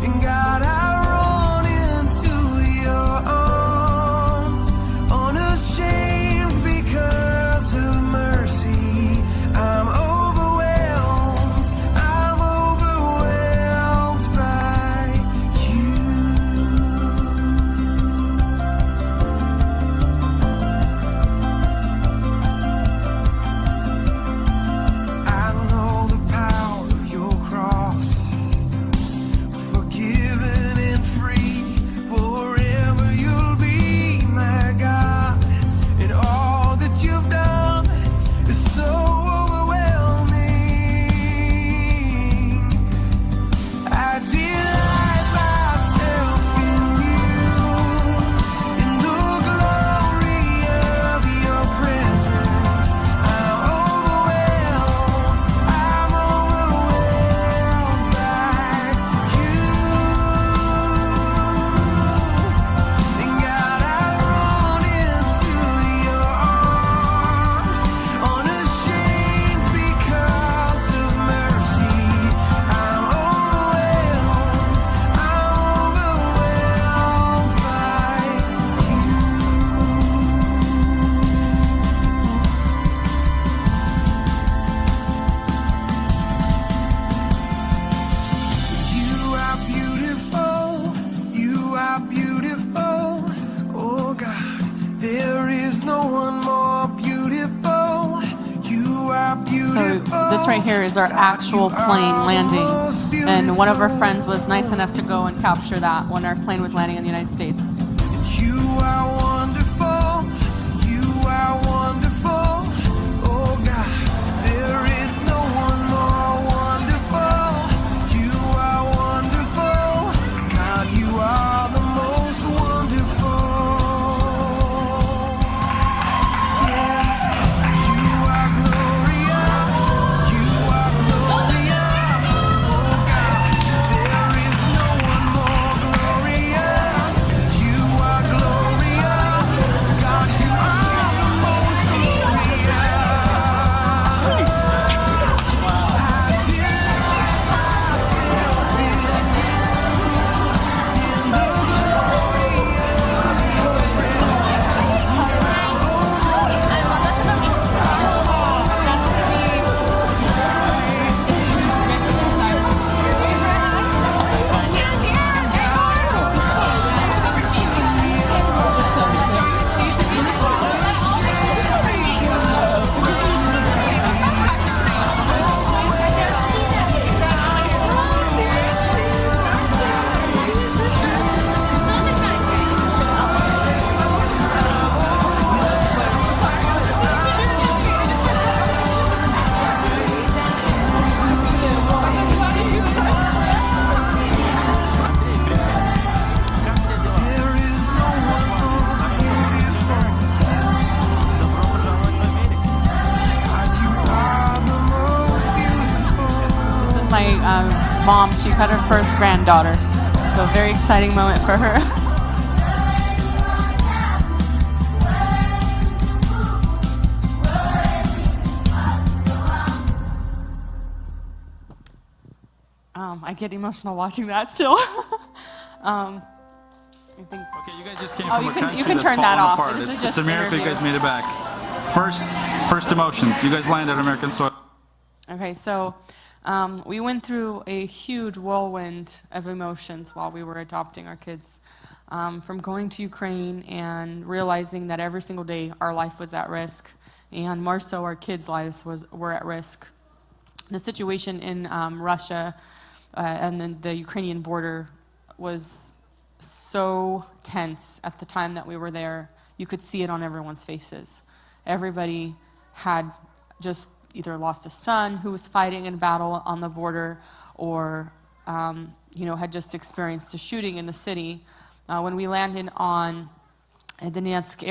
And God, I run into your arms, unashamed because of mercy. I'm overwhelmed by you. I know the power of your cross, forgiven and free, forever you'll be my God, and all that you've done is so overwhelming. I delight myself in you, in the glory of your presence. I'm overwhelmed by you. And God, I run into your arms, unashamed because of mercy. I'm overwhelmed by you. You are beautiful, oh God, there is no one more beautiful. You are So beautiful. this right here is our actual plane landing. And one of our friends was nice enough to go and capture that when our plane was landing in the United States. You are wonderful, oh God, there is no one more wonderful. You are wonderful, God, you are the most wonderful. Yes, you are glorious, oh God, there is no one more glorious. You are glorious, God, you are the most glorious. I delight myself in you, in the glory of your presence. There is no one more beautiful. God, you are the most beautiful. This is my mom. She had her first granddaughter. So a very exciting moment for her. I get emotional watching that still. I think. Okay, you guys just came Oh, from you a can- country you can that's turn that fallen off. apart. This is It's just a miracle you interview. guys made it back. First emotions. You guys landed on American soil. Okay, so We went through a huge whirlwind of emotions while we were adopting our kids. From going to Ukraine and realizing that every single day our life was at risk, and more so our kids' lives were at risk. The situation in Russia and then the Ukrainian border was so tense at the time that we were there. You could see it on everyone's faces. Everybody had just either lost a son who was fighting in battle on the border, or had just experienced a shooting in the city. When we landed on the Donetsk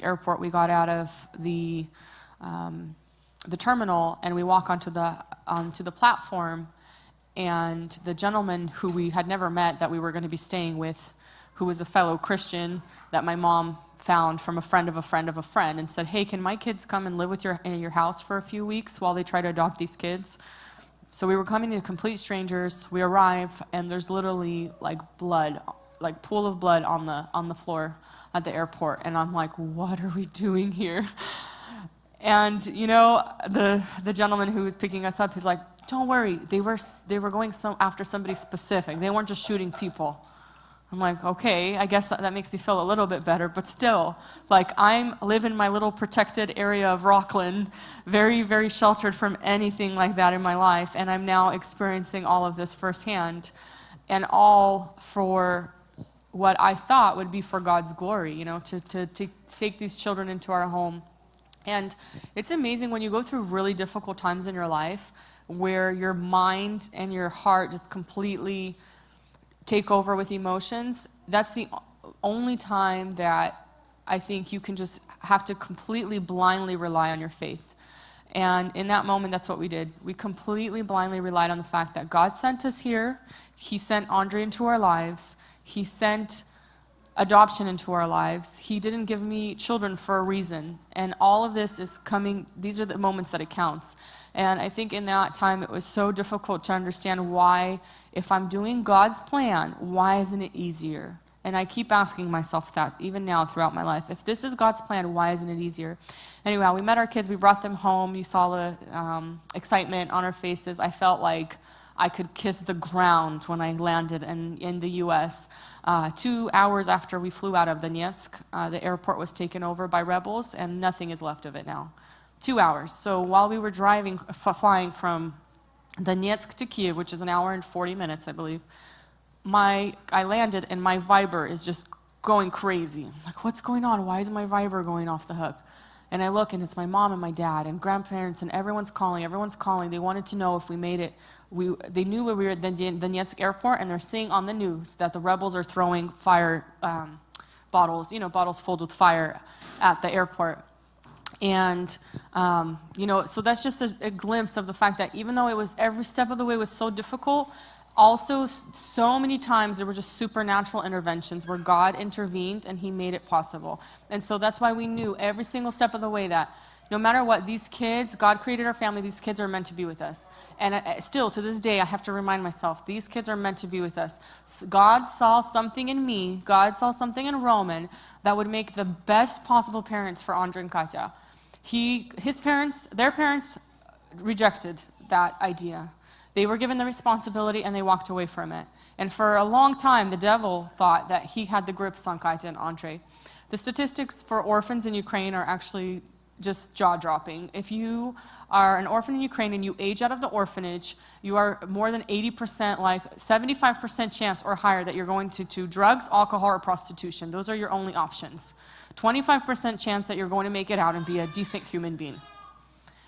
airport, we got out of the terminal and we walk onto the platform, and the gentleman who we had never met that we were going to be staying with, who was a fellow Christian that my mom found from a friend of a friend of a friend, and said, "Hey, can my kids come and live in your house for a few weeks while they try to adopt these kids?" So we were coming to complete strangers. We arrive, and there's literally like blood, like pool of blood on the floor at the airport, and I'm like, "What are we doing here?" And the gentleman who was picking us up, he's like, "Don't worry, they were going after somebody specific. They weren't just shooting people." I'm like, okay, I guess that makes me feel a little bit better, but still, like, I live in my little protected area of Rockland, very, very sheltered from anything like that in my life, and I'm now experiencing all of this firsthand, and all for what I thought would be for God's glory, to take these children into our home. And it's amazing when you go through really difficult times in your life where your mind and your heart just completely take over with emotions. That's the only time that I think you can just have to completely blindly rely on your faith. And in that moment, that's what we did. We completely blindly relied on the fact that God sent us here. He sent Andre into our lives. He sent adoption into our lives. He didn't give me children for a reason. And all of this is coming, these are the moments that it counts. And I think in that time it was so difficult to understand why, if I'm doing God's plan, why isn't it easier? And I keep asking myself that, even now throughout my life. If this is God's plan, why isn't it easier? Anyway, we met our kids, we brought them home. You saw the excitement on our faces. I felt like I could kiss the ground when I landed in the U.S. 2 hours after we flew out of Donetsk, the airport was taken over by rebels, and nothing is left of it now. 2 hours. So while we were flying from Donetsk to Kiev, which is an hour and 40 minutes, I believe, I landed and my Viber is just going crazy. I'm like, what's going on? Why is my Viber going off the hook? And I look, and it's my mom and my dad and grandparents, and everyone's calling. They wanted to know if we made it. They knew we were at the Donetsk airport, and they're seeing on the news that the rebels are throwing fire bottles, bottles filled with fire at the airport. And, so that's just a glimpse of the fact that even though it was every step of the way was so difficult, also so many times there were just supernatural interventions where God intervened and he made it possible. And so that's why we knew every single step of the way that no matter what, these kids, God created our family, these kids are meant to be with us. And still, to this day, I have to remind myself, these kids are meant to be with us. God saw something in me, God saw something in Roman that would make the best possible parents for Andre and Katya. Their parents rejected that idea. They were given the responsibility and they walked away from it. And for a long time, the devil thought that he had the grips on Katya and Andre. The statistics for orphans in Ukraine are actually just jaw-dropping. If you are an orphan in Ukraine and you age out of the orphanage, you are more than 80%, like 75% chance or higher that you're going to drugs, alcohol, or prostitution. Those are your only options. 25% chance that you're going to make it out and be a decent human being.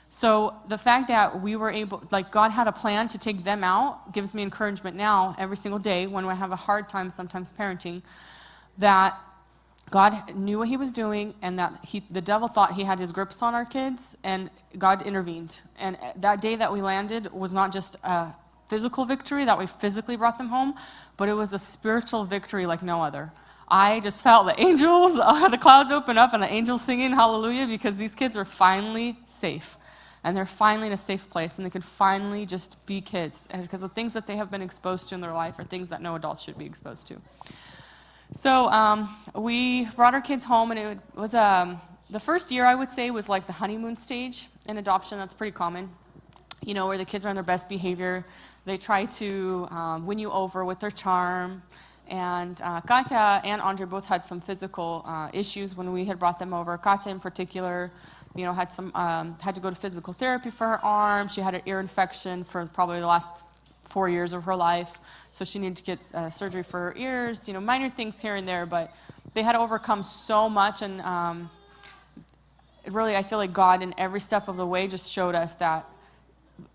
So the fact that we were able, like God had a plan to take them out, gives me encouragement now every single day when I have a hard time sometimes parenting, that God knew what he was doing, and that the devil thought he had his grips on our kids, and God intervened. And that day that we landed was not just a physical victory, that we physically brought them home, but it was a spiritual victory like no other. I just felt the angels, the clouds open up, and the angels singing hallelujah, because these kids are finally safe. And they're finally in a safe place, and they can finally just be kids. And because the things that they have been exposed to in their life are things that no adults should be exposed to. So we brought our kids home, and it was the first year, I would say, was like the honeymoon stage in adoption. That's pretty common. where the kids are on their best behavior. They try to win you over with their charm. And Katya and Andre both had some physical issues when we had brought them over. Katya in particular, had to go to physical therapy for her arm. She had an ear infection for probably the last 4 years of her life. So she needed to get surgery for her ears, minor things here and there, but they had to overcome so much. And really, I feel like God in every step of the way just showed us that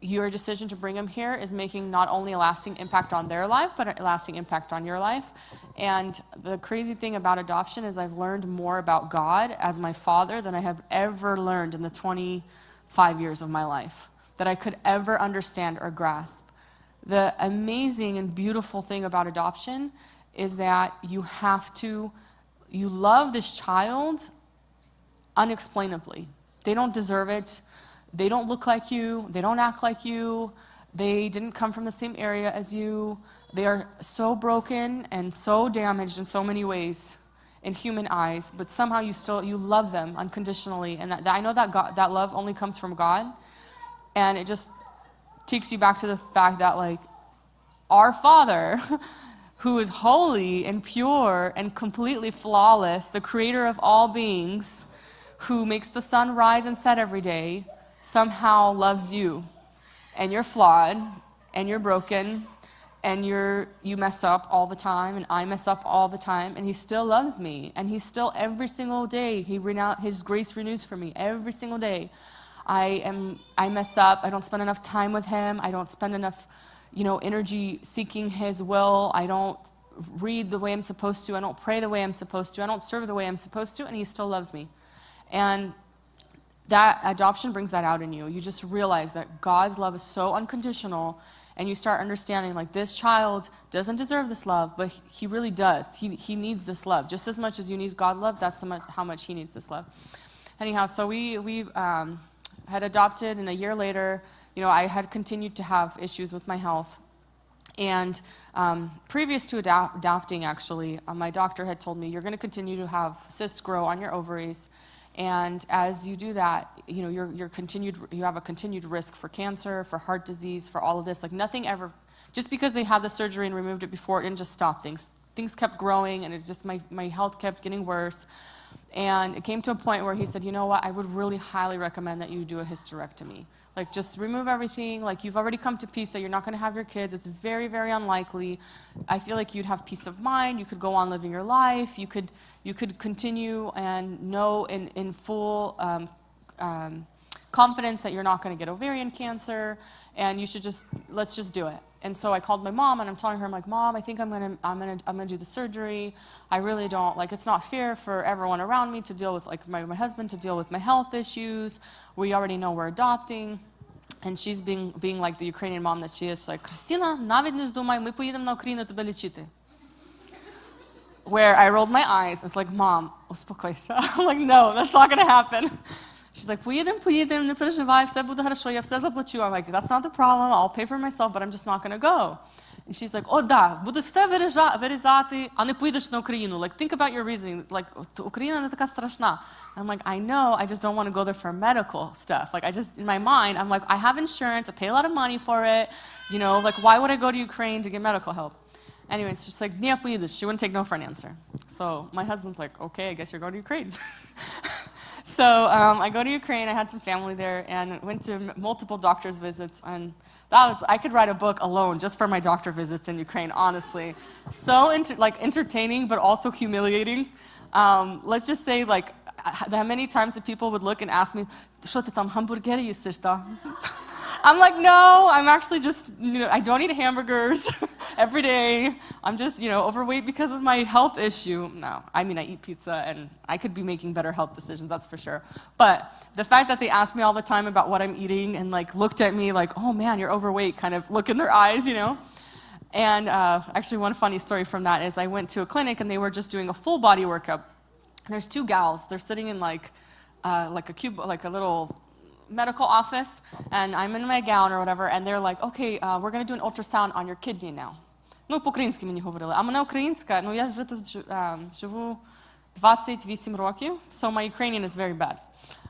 your decision to bring them here is making not only a lasting impact on their life, but a lasting impact on your life. And the crazy thing about adoption is I've learned more about God as my father than I have ever learned in the 25 years of my life that I could ever understand or grasp. The amazing and beautiful thing about adoption is that you love this child unexplainably. They don't deserve it. They don't look like you. They don't act like you. They didn't come from the same area as you. They are so broken and so damaged in so many ways in human eyes, but somehow you love them unconditionally. And I know that that love only comes from God. And it just takes you back to the fact that, like, our Father, who is holy and pure and completely flawless, the creator of all beings, who makes the sun rise and set every day, somehow loves you. And you're flawed, and you're broken, and you mess up all the time, and I mess up all the time, and he still loves me. And he still, every single day, his grace renews for me every single day. I mess up. I don't spend enough time with him. I don't spend enough, energy seeking his will. I don't read the way I'm supposed to. I don't pray the way I'm supposed to. I don't serve the way I'm supposed to, and he still loves me. And that adoption brings that out in you. You just realize that God's love is so unconditional, and you start understanding, like, this child doesn't deserve this love, but he really does. He needs this love. Just as much as you need God's love, that's how much he needs this love. Anyhow, so we had adopted, and a year later, I had continued to have issues with my health. And previous to adopting, actually, my doctor had told me, you're going to continue to have cysts grow on your ovaries. And as you do that, you have a continued risk for cancer, for heart disease, for all of this. Like, nothing ever, just because they had the surgery and removed it before, it didn't just stop things. Things kept growing, and it's just my health kept getting worse. And it came to a point where he said, you know what, I would really highly recommend that you do a hysterectomy. Like, just remove everything. Like, you've already come to peace that you're not going to have your kids. It's very, very unlikely. I feel like you'd have peace of mind. You could go on living your life. You could continue and know in full confidence that you're not going to get ovarian cancer, and let's just do it. And so I called my mom, and I'm telling her, I'm like, Mom, I think I'm gonna do the surgery. I really don't, like, it's not fair for everyone around me to deal with, like, my husband to deal with my health issues. We already know we're adopting. And she's being like the Ukrainian mom that she is. She's like, Krystyna, навіть не здумай, ми поїдемо на Україну тебе лічити. Where I rolled my eyes. It's like, Mom, успокойся. I'm like, no, that's not gonna happen. She's like, поїдемо, не переживай, все буде хорошо, я все заплачу. I'm like, that's not the problem, I'll pay for myself, but I'm just not gonna go. And she's like, oh, да, будеш все вирізати, а не поїдеш на Україну. Like, think about your reasoning. Like, Україна не така страшна. I'm like, I know, I just don't want to go there for medical stuff. Like, in my mind, I'm like, I have insurance, I pay a lot of money for it. Like, why would I go to Ukraine to get medical help? Anyways, she's like, не поїдеш. She wouldn't take no for an answer. So my husband's like, okay, I guess you're going to Ukraine. So I go to Ukraine, I had some family there, and went to multiple doctor's visits, and I could write a book alone just for my doctor visits in Ukraine, honestly. So entertaining, but also humiliating. Let's just say, like, how many times that people would look and ask me, что ты там hamburgeri jesteś, da? I'm like, no, I'm actually just, I don't eat hamburgers every day. I'm just, overweight because of my health issue. No, I mean, I eat pizza, and I could be making better health decisions, that's for sure. But the fact that they ask me all the time about what I'm eating and, like, looked at me like, oh man, you're overweight, kind of look in their eyes, And actually, one funny story from that is I went to a clinic, and they were just doing a full body workup. And there's two gals. They're sitting in like a little medical office, and I'm in my gown or whatever, and they're like, okay, we're going to do an ultrasound on your kidney now. Ну, по-українськи мені говорили. А мене українська, я вже тут живу 28 років, so my Ukrainian is very bad.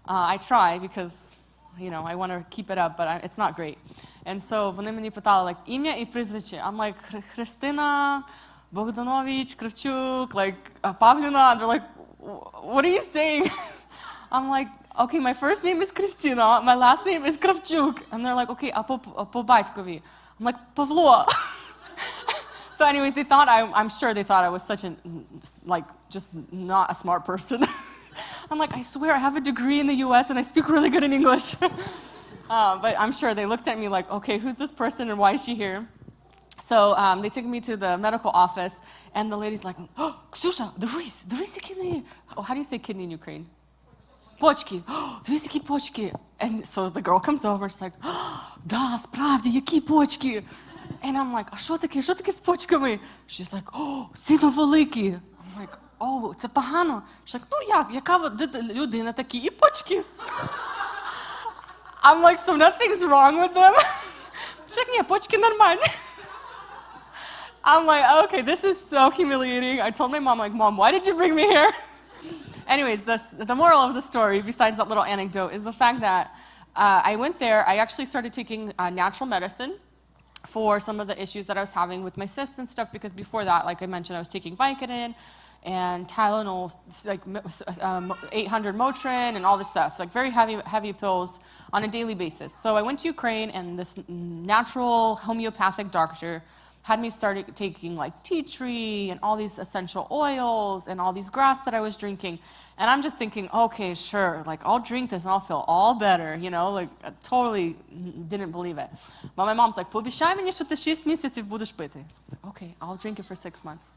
I try because I want to keep it up, but it's not great. And so вони мені питали, like, ім'я і прізвище. I'm like, Krystyna, Bogdanovich, Kravchuk, like, Pavlina. They're like, what are you saying? I'm like, okay, my first name is Krystyna, my last name is Kravchuk. And they're like, okay, а по батькові? I'm like, Pavlo. So anyways, I'm sure they thought I was such just not a smart person. I'm like, I swear I have a degree in the US and I speak really good in English. But I'm sure they looked at me like, okay, who's this person and why is she here? So they took me to the medical office and the lady's like, oh, Ksusha, дивись, які неї. Oh, how do you say kidney in Ukraine? Почки. Oh, дивись, які почки. And so the girl comes over, she's like, oh, да, справді, які почки? And I'm like, а що таке з почками? She's like, oh, сильно великі. I'm like, oh, це погано. She's like, ну як, яка людина такі і почки? I'm like, so nothing's wrong with them? She's like, ні, почки нормальні. I'm like, okay, this is so humiliating. I told my mom, like, Mom, why did you bring me here? Anyways, the moral of the story, besides that little anecdote, is the fact that I went there, I actually started taking natural medicine for some of the issues that I was having with my cysts and stuff, because before that, like I mentioned, I was taking Vicodin and Tylenol, like 800 Motrin and all this stuff, like very heavy pills on a daily basis. So I went to Ukraine, and this natural homeopathic doctor had me started taking like tea tree and all these essential oils and all these grass that I was drinking. And I'm just thinking, okay, sure, like I'll drink this and I'll feel all better, like I totally didn't believe it. But my mom's like, пообіцяй мені, що ти 6 місяців будеш пити. So I was like, okay, I'll drink it for 6 months.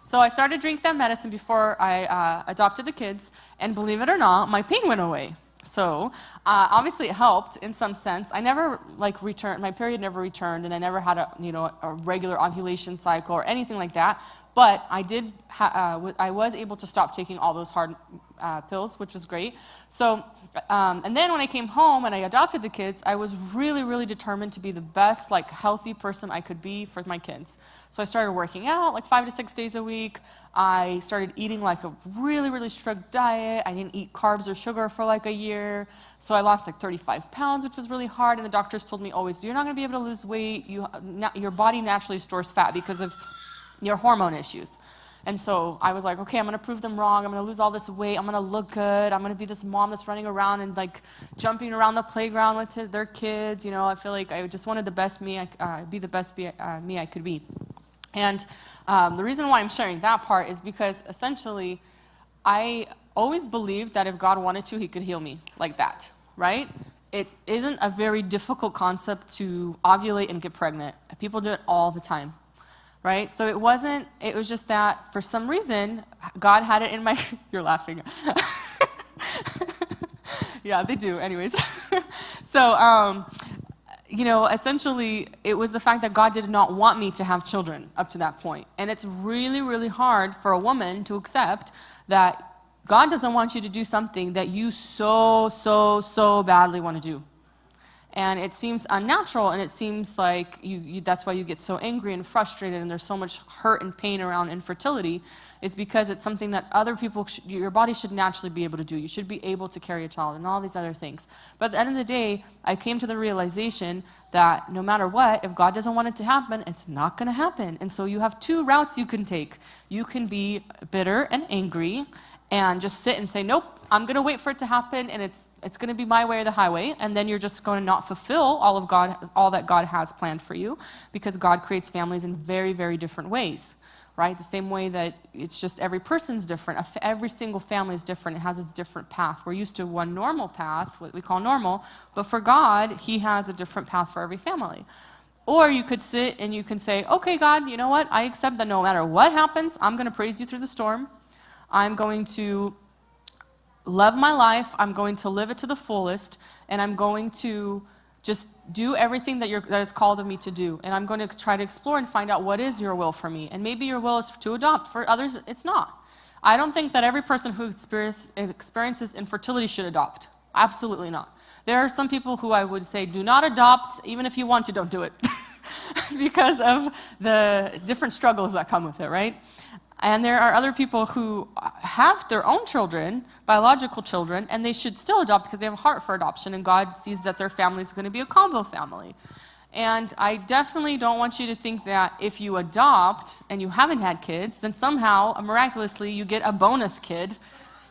So I started drinking that medicine before I adopted the kids, and believe it or not, my pain went away. So obviously it helped in some sense. I never returned, my period never returned, and I never had a regular ovulation cycle or anything like that. But I was able to stop taking all those hard pills, which was great. So, and then when I came home and I adopted the kids, I was really, really determined to be the best, healthy person I could be for my kids. So I started working out 5 to 6 days a week. I started eating a really, really strict diet. I didn't eat carbs or sugar for a year. So I lost 35 pounds, which was really hard. And the doctors told me always, you're not going to be able to lose weight. Your body naturally stores fat because of your hormone issues. And so I was like, okay, I'm going to prove them wrong. I'm going to lose all this weight. I'm going to look good. I'm going to be this mom that's running around and jumping around the playground with their kids. I feel like I just wanted the best me, be the best me I could be. And the reason why I'm sharing that part is because essentially I always believed that if God wanted to, he could heal me like that, right? It isn't a very difficult concept to ovulate and get pregnant. People do it all the time. Right? So it was just that for some reason, God had it in my, you're laughing. Yeah, they do anyways. So, essentially it was the fact that God did not want me to have children up to that point. And it's really, really hard for a woman to accept that God doesn't want you to do something that you so badly want to do. And it seems unnatural, and it seems like that's why you get so angry and frustrated, and there's so much hurt and pain around infertility, is because it's something that other people, your body should naturally be able to do. You should be able to carry a child and all these other things. But at the end of the day, I came to the realization that no matter what, if God doesn't want it to happen, it's not going to happen. And so you have 2 routes you can take. You can be bitter and angry and just sit and say, nope, I'm going to wait for it to happen, and it's going to be my way or the highway, and then you're just going to not fulfill all that God has planned for you, because God creates families in very, very different ways, right? The same way that it's just every person's different. Every single family is different. It has its different path. We're used to one normal path, what we call normal, but for God, he has a different path for every family. Or you could sit and you can say, okay, God, you know what? I accept that no matter what happens, I'm going to praise you through the storm. I'm going to love my life, I'm going to live it to the fullest, and I'm going to just do everything that is called of me to do. And I'm going to try to explore and find out what is your will for me. And maybe your will is to adopt. For others, it's not. I don't think that every person who experiences infertility should adopt. Absolutely not. There are some people who I would say, do not adopt. Even if you want to, don't do it. Because of the different struggles that come with it, right? And there are other people who have their own children, biological children, and they should still adopt because they have a heart for adoption, and God sees that their family is going to be a combo family. And I definitely don't want you to think that if you adopt and you haven't had kids, then somehow, miraculously, you get a bonus kid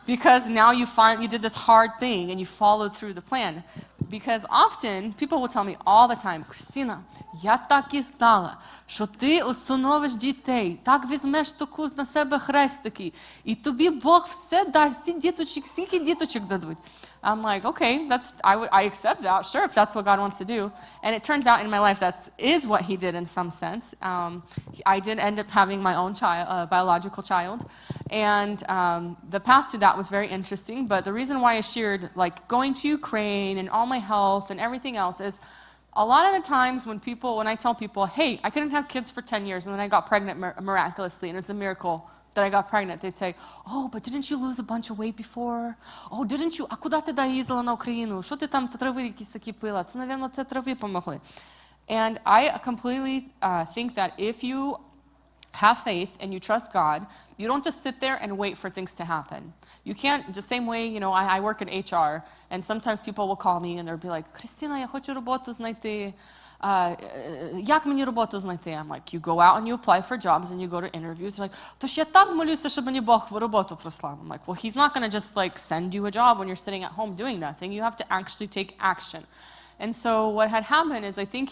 because now you did this hard thing and you followed through the plan. Because often, people will tell me all the time, Krystyna, я так і знала, що ти усиновиш дітей, так візьмеш таку на себе хрест такий, і тобі Бог все дасть, всі діточок, скільки діточок дадуть. I'm like, okay, I accept that, sure, if that's what God wants to do. And it turns out in my life that is what he did in some sense. I did end up having my own child, biological child. And the path to that was very interesting. But the reason why I shared like going to Ukraine and all my health and everything else is a lot of the times when I tell people, hey, I couldn't have kids for 10 years and then I got pregnant miraculously and it's a miracle that I got pregnant, they'd say, oh, but didn't you lose a bunch of weight before? Oh, didn't you? А куди ти їздила на Україну? Що ти там трави якісь такі пила? Це, напевно, це трави помогли. And I completely think that if you have faith and you trust God, you don't just sit there and wait for things to happen. You can't, the same way, you know, I work in HR, and sometimes people will call me and they'll be like, Krystyna, я хочу роботу знайти. Як мені роботу знайти? I'm like, you go out and you apply for jobs and you go to interviews. You're like, тож я так молюся, щоб мені Бог роботу прислав. I'm like, well, he's not going to just like send you a job when you're sitting at home doing nothing. You have to actually take action. And so what had happened is I think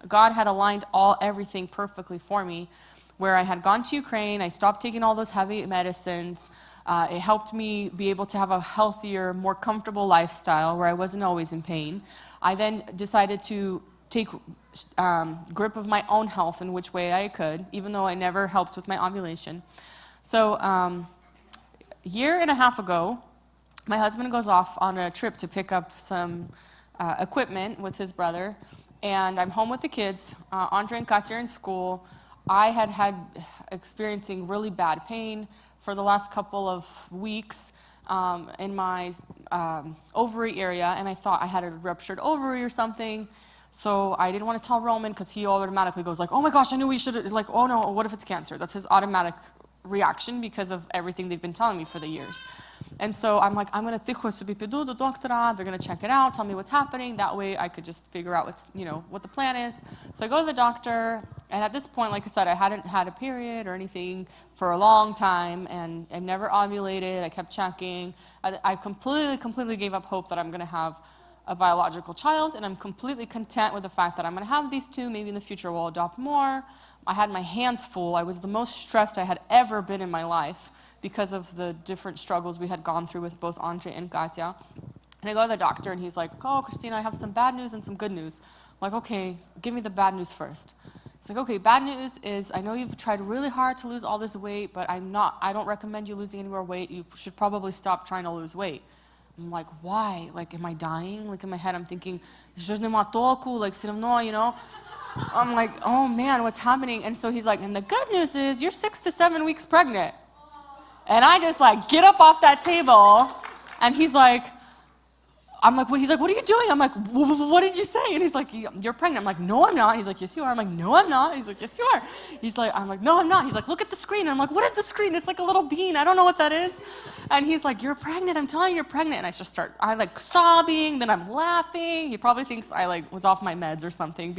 God had aligned everything perfectly for me, where I had gone to Ukraine, I stopped taking all those heavy medicines. It helped me be able to have a healthier, more comfortable lifestyle where I wasn't always in pain. I then decided to take grip of my own health in which way I could, even though I never helped with my ovulation. So a year and a half ago, my husband goes off on a trip to pick up some equipment with his brother, and I'm home with the kids. Andre and Katya are in school. I had experiencing really bad pain for the last couple of weeks in my ovary area, and I thought I had a ruptured ovary or something. So I didn't want to tell Roman because he automatically goes like, oh my gosh, I knew we should, like, oh no, what if it's cancer? That's his automatic reaction because of everything they've been telling me for the years. And so I'm like, I'm going to тихо собі піду до доктора, they're going to check it out, tell me what's happening, that way I could just figure out what the plan is. So I go to the doctor, and at this point, like I said, I hadn't had a period or anything for a long time, and I never ovulated, I kept checking. I completely gave up hope that I'm going to have a biological child, and I'm completely content with the fact that I'm going to have these two. Maybe in the future we'll adopt more. I had my hands full. I was the most stressed I had ever been in my life because of the different struggles we had gone through with both Andre and Katya. And I go to the doctor, and he's like, oh, Krystyna, I have some bad news and some good news. I'm like, okay, give me the bad news first. It's like, okay, bad news is I know you've tried really hard to lose all this weight, but I don't recommend you losing any more weight. You should probably stop trying to lose weight. I'm like, why? Like, am I dying? Like, in my head, I'm thinking, like, все равно, you know? I'm like, oh man, what's happening? And so he's like, and the good news is you're 6 to 7 weeks pregnant. And I just like get up off that table, and he's like, he's like, what are you doing? I'm like, what did you say? And he's like, you're pregnant. I'm like, no, I'm not. He's like, yes, you are. I'm like, no, I'm not. He's like, yes, you are. I'm like, no, I'm not. He's like, look at the screen. And I'm like, what is the screen? It's like a little bean. I don't know what that is. And he's like, you're pregnant. I'm telling you, you're pregnant. And I like sobbing. Then I'm laughing. He probably thinks I like was off my meds or something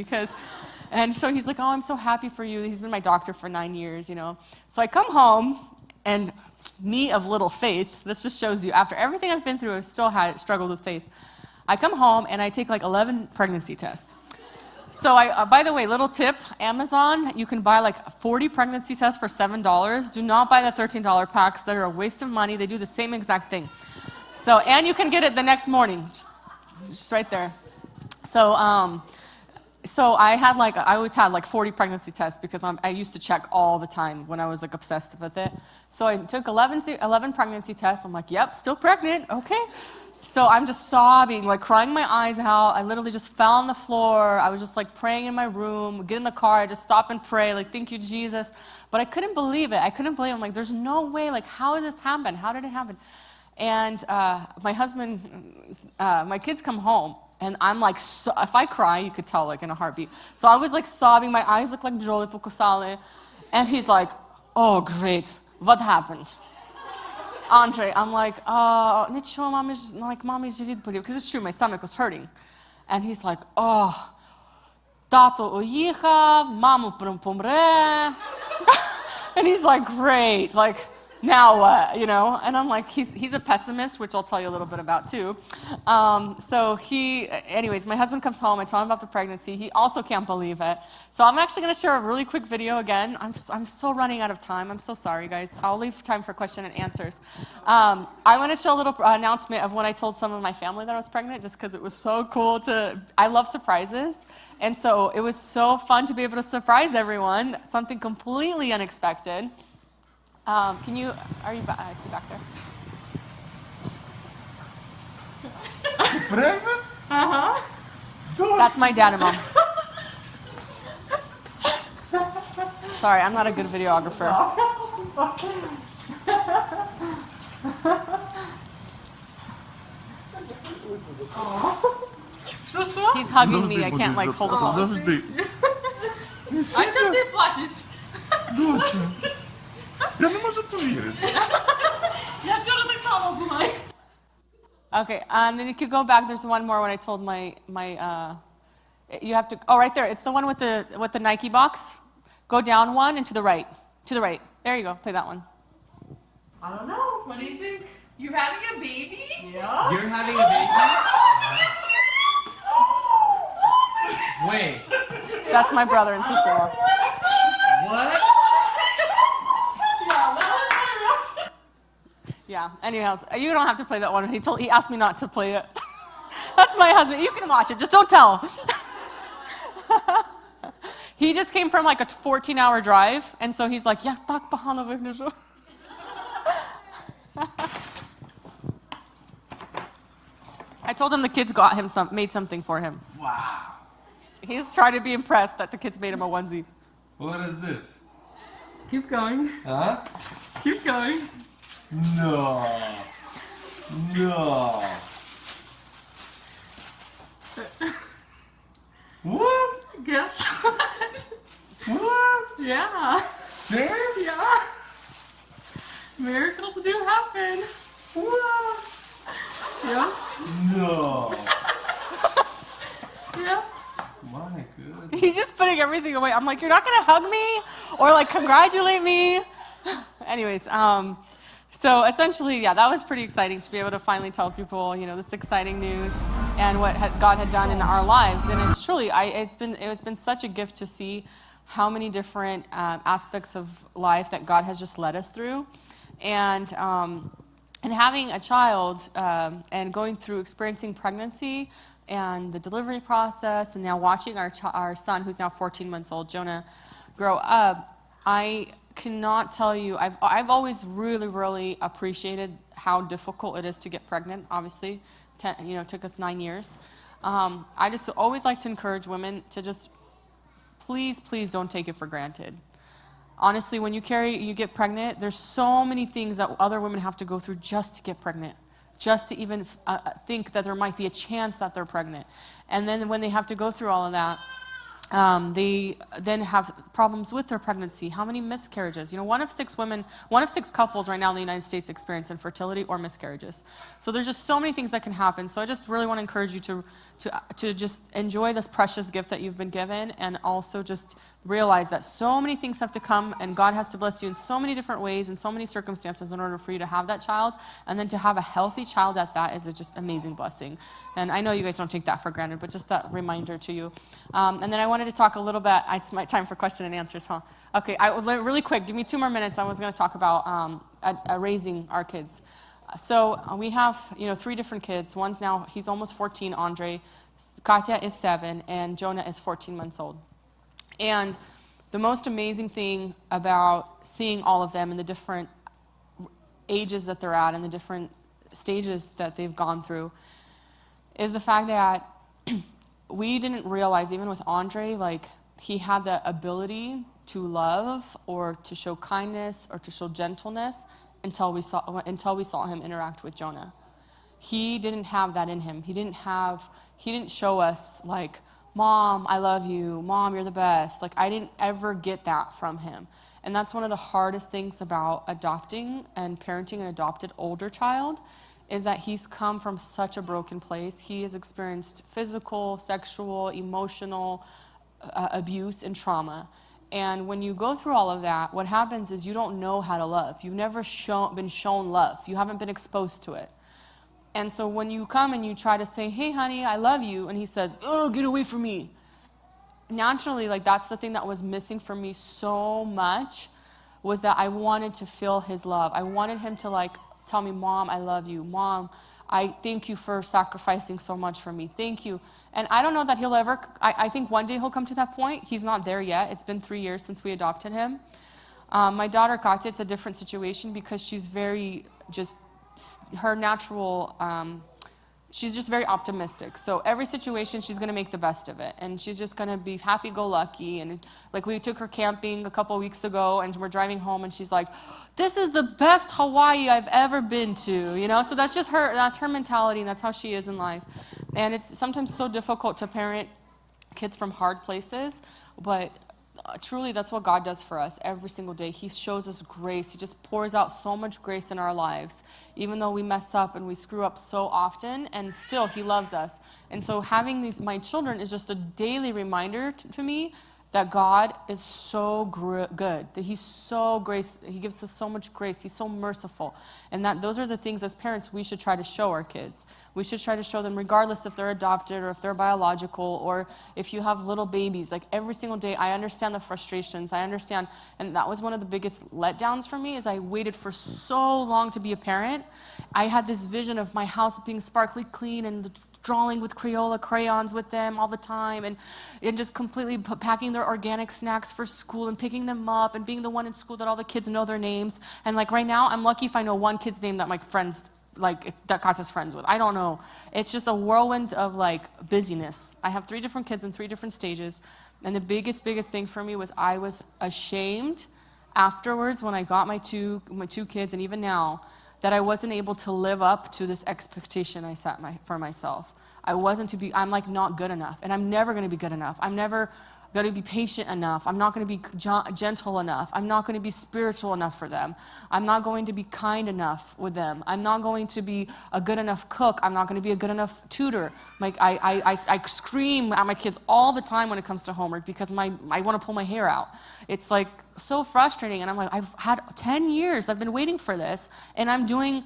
and so he's like, oh, I'm so happy for you. He's been my doctor for 9 years, you know. So I come home, and me of little faith, this just shows you, after everything I've been through, I still struggled with faith. I come home, and I take like 11 pregnancy tests. So by the way, little tip, Amazon, you can buy like 40 pregnancy tests for $7. Do not buy the $13 packs. They're a waste of money. They do the same exact thing. So, and you can get it the next morning, just right there. So I always had like 40 pregnancy tests because I used to check all the time when I was like obsessed with it. So I took 11 pregnancy tests. I'm like, yep, still pregnant, okay. So I'm just sobbing, like crying my eyes out. I literally just fell on the floor. I was just like praying in my room, get in the car, I just stop and pray, like, thank you, Jesus. But I couldn't believe it. I'm like, there's no way, like, how does this happen? How did it happen? And my husband, my kids come home, and I'm like, if I cry, you could tell, like, in a heartbeat. So I was like sobbing, my eyes look like bjole pokasale. And he's like, oh, great. What happened? Andre, I'm like, ничего, mommy живит болит. Because it's true, my stomach was hurting. And he's like, тато уехал, мама помре. And he's like, great, like, now what, you know? And I'm like, he's a pessimist, which I'll tell you a little bit about too. So anyways, my husband comes home, I tell him about the pregnancy. He also can't believe it. So I'm actually gonna share a really quick video again. I'm still running out of time. I'm so sorry, guys. I'll leave time for question and answers. I wanna show a little announcement of when I told some of my family that I was pregnant, just because it was so cool I love surprises. And so it was so fun to be able to surprise everyone, something completely unexpected. I see back there. Pregnant? Uh-huh. That's my dad and mom. Sorry, I'm not a good videographer. He's hugging me, I can't like hold the phone. Завжди. А чого ти плачеш? Доча. Я не можу повірити. Я вчора так само була. Okay, and then you could go back. There's one more when I told you have to, right there. It's the one with the Nike box. Go down one and to the right. To the right. There you go. Play that one. I don't know. What do you think? You're having a baby? Yeah. You're having a baby? Wait. That's my brother and sister-in-law. What? Yeah, anyhow, you don't have to play that one. He asked me not to play it. That's my husband. You can watch it, just don't tell. He just came from like a 14-hour drive, and so he's like, "Я так погано вигляджу." I told him the kids made something for him. Wow. He's trying to be impressed that the kids made him a onesie. What is this? Keep going. Huh? Keep going. No. No. What? Guess what? What? Yeah. Serious? Yeah. Miracles do happen. What? Yeah. No. Yeah. My goodness. He's just putting everything away. I'm like, you're not gonna hug me or like congratulate me. Anyways, so essentially, yeah, that was pretty exciting to be able to finally tell people, this exciting news and what God had done in our lives. And it's truly, it's been such a gift to see how many different aspects of life that God has just led us through. And having a child and going through experiencing pregnancy and the delivery process, and now watching our son, who's now 14 months old, Jonah, grow up, I cannot tell you, I've always really, really appreciated how difficult it is to get pregnant. Obviously, it took us 9 years. I just always like to encourage women to just, please don't take it for granted. Honestly, when you get pregnant, there's so many things that other women have to go through just to get pregnant, just to even think that there might be a chance that they're pregnant. And then when they have to go through all of that, they then have problems with their pregnancy. How many miscarriages? One of six couples right now in the United States experience infertility or miscarriages. So there's just so many things that can happen. So I just really want to encourage you to just enjoy this precious gift that you've been given, and also just realize that so many things have to come, and God has to bless you in so many different ways and so many circumstances in order for you to have that child, and then to have a healthy child at that is a just amazing blessing. And I know you guys don't take that for granted, but just that reminder to you. And then I wanted to talk a little bit, it's my time for question and answers, huh? Okay, really quick, give me 2 more minutes. I was going to talk about raising our kids. So we have, 3 different kids. One's now, he's almost 14, Andre. Katya is 7, and Jonah is 14 months old. And the most amazing thing about seeing all of them in the different ages that they're at and the different stages that they've gone through is the fact that we didn't realize, even with Andre, like he had the ability to love or to show kindness or to show gentleness until we saw him interact with Jonah. He didn't have that in him. He didn't show us like Mom, I love you. Mom, you're the best. Like, I didn't ever get that from him. And that's one of the hardest things about adopting and parenting an adopted older child, is that he's come from such a broken place. He has experienced physical, sexual, emotional abuse and trauma. And when you go through all of that, what happens is you don't know how to love. You've never been shown love. You haven't been exposed to it. And so when you come and you try to say, hey, honey, I love you, and he says, oh, get away from me. Naturally, like, that's the thing that was missing for me so much, was that I wanted to feel his love. I wanted him to, like, tell me, Mom, I love you. Mom, I thank you for sacrificing so much for me. Thank you. And I don't know that he'll ever, I think one day he'll come to that point. He's not there yet. It's been 3 years since we adopted him. My daughter, Katya, it's a different situation because she's very just, her natural, she's just very optimistic. So every situation, she's going to make the best of it. And she's just going to be happy-go-lucky. And like, we took her camping a couple weeks ago, and we're driving home, and she's like, this is the best Hawaii I've ever been to, you know? So that's just her, that's her mentality, and that's how she is in life. And it's sometimes so difficult to parent kids from hard places, but truly, that's what God does for us every single day. He shows us grace. He just pours out so much grace in our lives, even though we mess up and we screw up so often, and still He loves us. And so having my children is just a daily reminder to me that God is so good, that He's so He gives us so much grace. He's so merciful. And that those are the things as parents we should try to show our kids. We should try to show them, regardless if they're adopted or if they're biological or if you have little babies. Like, every single day, I understand the frustrations. I understand. And that was one of the biggest letdowns for me, is I waited for so long to be a parent. I had this vision of my house being sparkly clean and drawing with Crayola crayons with them all the time, and just completely packing their organic snacks for school and picking them up and being the one in school that all the kids know their names. And like, right now, I'm lucky if I know one kid's name that my friends, like, that Katya's friends with. I don't know. It's just a whirlwind of, like, busyness. I have 3 different kids in 3 different stages. And the biggest thing for me was I was ashamed afterwards when I got my two kids, and even now, that I wasn't able to live up to this expectation I set for myself. I'm like not good enough, and I'm never going to be good enough. I'm never going to be patient enough. I'm not going to be gentle enough. I'm not going to be spiritual enough for them. I'm not going to be kind enough with them. I'm not going to be a good enough cook. I'm not going to be a good enough tutor. Like, I scream at my kids all the time when it comes to homework because I want to pull my hair out. It's like so frustrating, and I'm like, I've had 10 years. I've been waiting for this, and I'm doing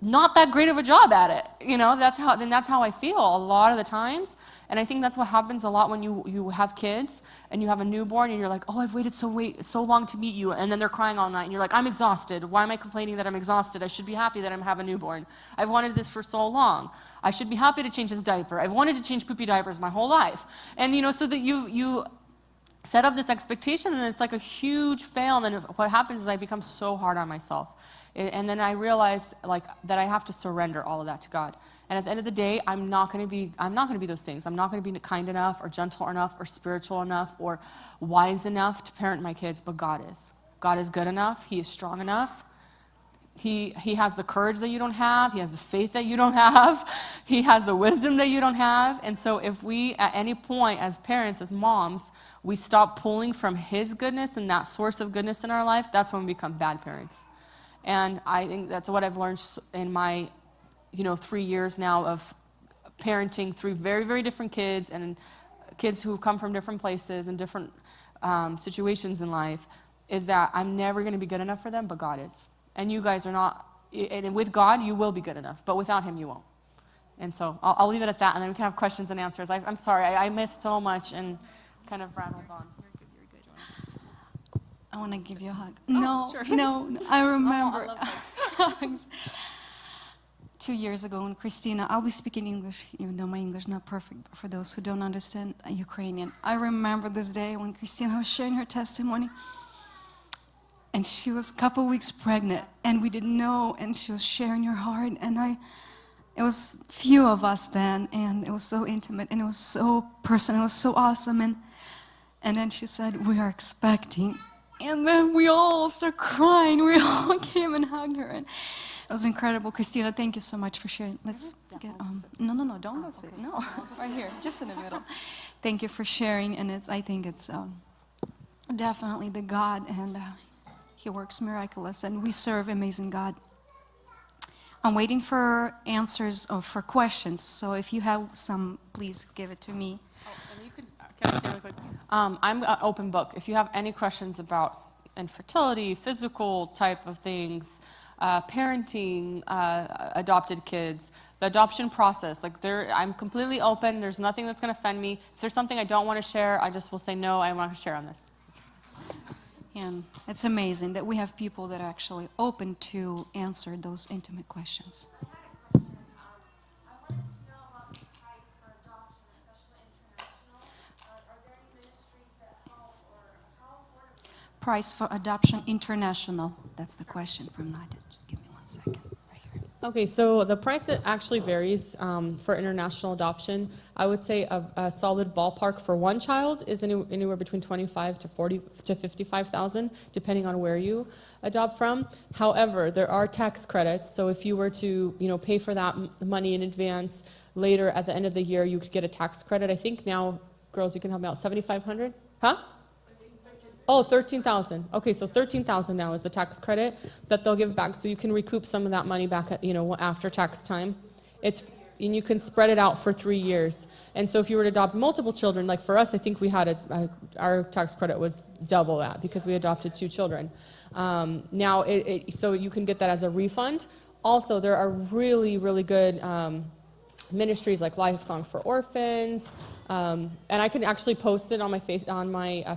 not that great of a job at it. You know, that's how I feel a lot of the times. And I think that's what happens a lot when you have kids and you have a newborn and you're like, oh, I've waited so long to meet you, and then they're crying all night and you're like, I'm exhausted. Why am I complaining that I'm exhausted? I should be happy that I have a newborn. I've wanted this for so long. I should be happy to change his diaper. I've wanted to change poopy diapers my whole life. And you know, so that you set up this expectation, and it's like a huge fail, and then what happens is I become so hard on myself. And then I realize, like, that I have to surrender all of that to God. And at the end of the day, I'm not going to be those things. I'm not going to be kind enough or gentle enough or spiritual enough or wise enough to parent my kids, but God is. God is good enough. He is strong enough. He has the courage that you don't have. He has the faith that you don't have. He has the wisdom that you don't have. And so if we, at any point as parents, as moms, we stop pulling from His goodness and that source of goodness in our life, that's when we become bad parents. And I think that's what I've learned in my 3 years now of parenting 3 very, very different kids, and kids who come from different places and different situations in life, is that I'm never going to be good enough for them, but God is. And you guys are not, and with God, you will be good enough, but without Him, you won't. And so I'll leave it at that, and then we can have questions and answers. I'm sorry, I missed so much and kind of rattled on. You're good. I want to give you a hug. Oh, sure. No, I remember. I love hugs. 2 years ago when Krystyna, I'll be speaking English, even though my English is not perfect, but for those who don't understand Ukrainian. I remember this day when Krystyna was sharing her testimony, and she was a couple weeks pregnant, and we didn't know, and she was sharing her heart, and it was few of us then, and it was so intimate, and it was so personal, it was so awesome, and then she said, we are expecting, and then we all started crying, we all came and hugged her, and It was incredible. Krystyna, thank you so much for sharing. Let's get, no, don't go sit. No, right here, just in the middle. Thank you for sharing, and I think it's definitely the God, and He works miraculous, and we serve amazing God. I'm waiting for answers or for questions, so if you have some, please give it to me. And you can I say really quick? I'm an open book. If you have any questions about infertility, physical type of things, parenting, adopted kids, the adoption process, I'm completely open. There's nothing that's going to offend me. If there's something I don't want to share, I just will say no, I'm not going to share on this. And it's amazing that we have people that are actually open to answer those intimate questions. Price for adoption international. That's the question from Nadia. Just give me 1 second. Right here. Okay, so the price actually varies for international adoption. I would say a solid ballpark for one child is anywhere between 25 to 40 to 55,000, depending on where you adopt from. However, there are tax credits. So if you were to, pay for that money in advance, later at the end of the year, you could get a tax credit. I think now, girls, you can help me out. 7,500? Huh? Oh, 13,000. Okay, so 13,000 now is the tax credit that they'll give back, so you can recoup some of that money back at, after tax time. And you can spread it out for 3 years. And so if you were to adopt multiple children, like for us, I think we had our tax credit was double that because we adopted 2 children. Now, so you can get that as a refund. Also, there are really, really good ministries like Lifelong for Orphans. And I can actually post it on my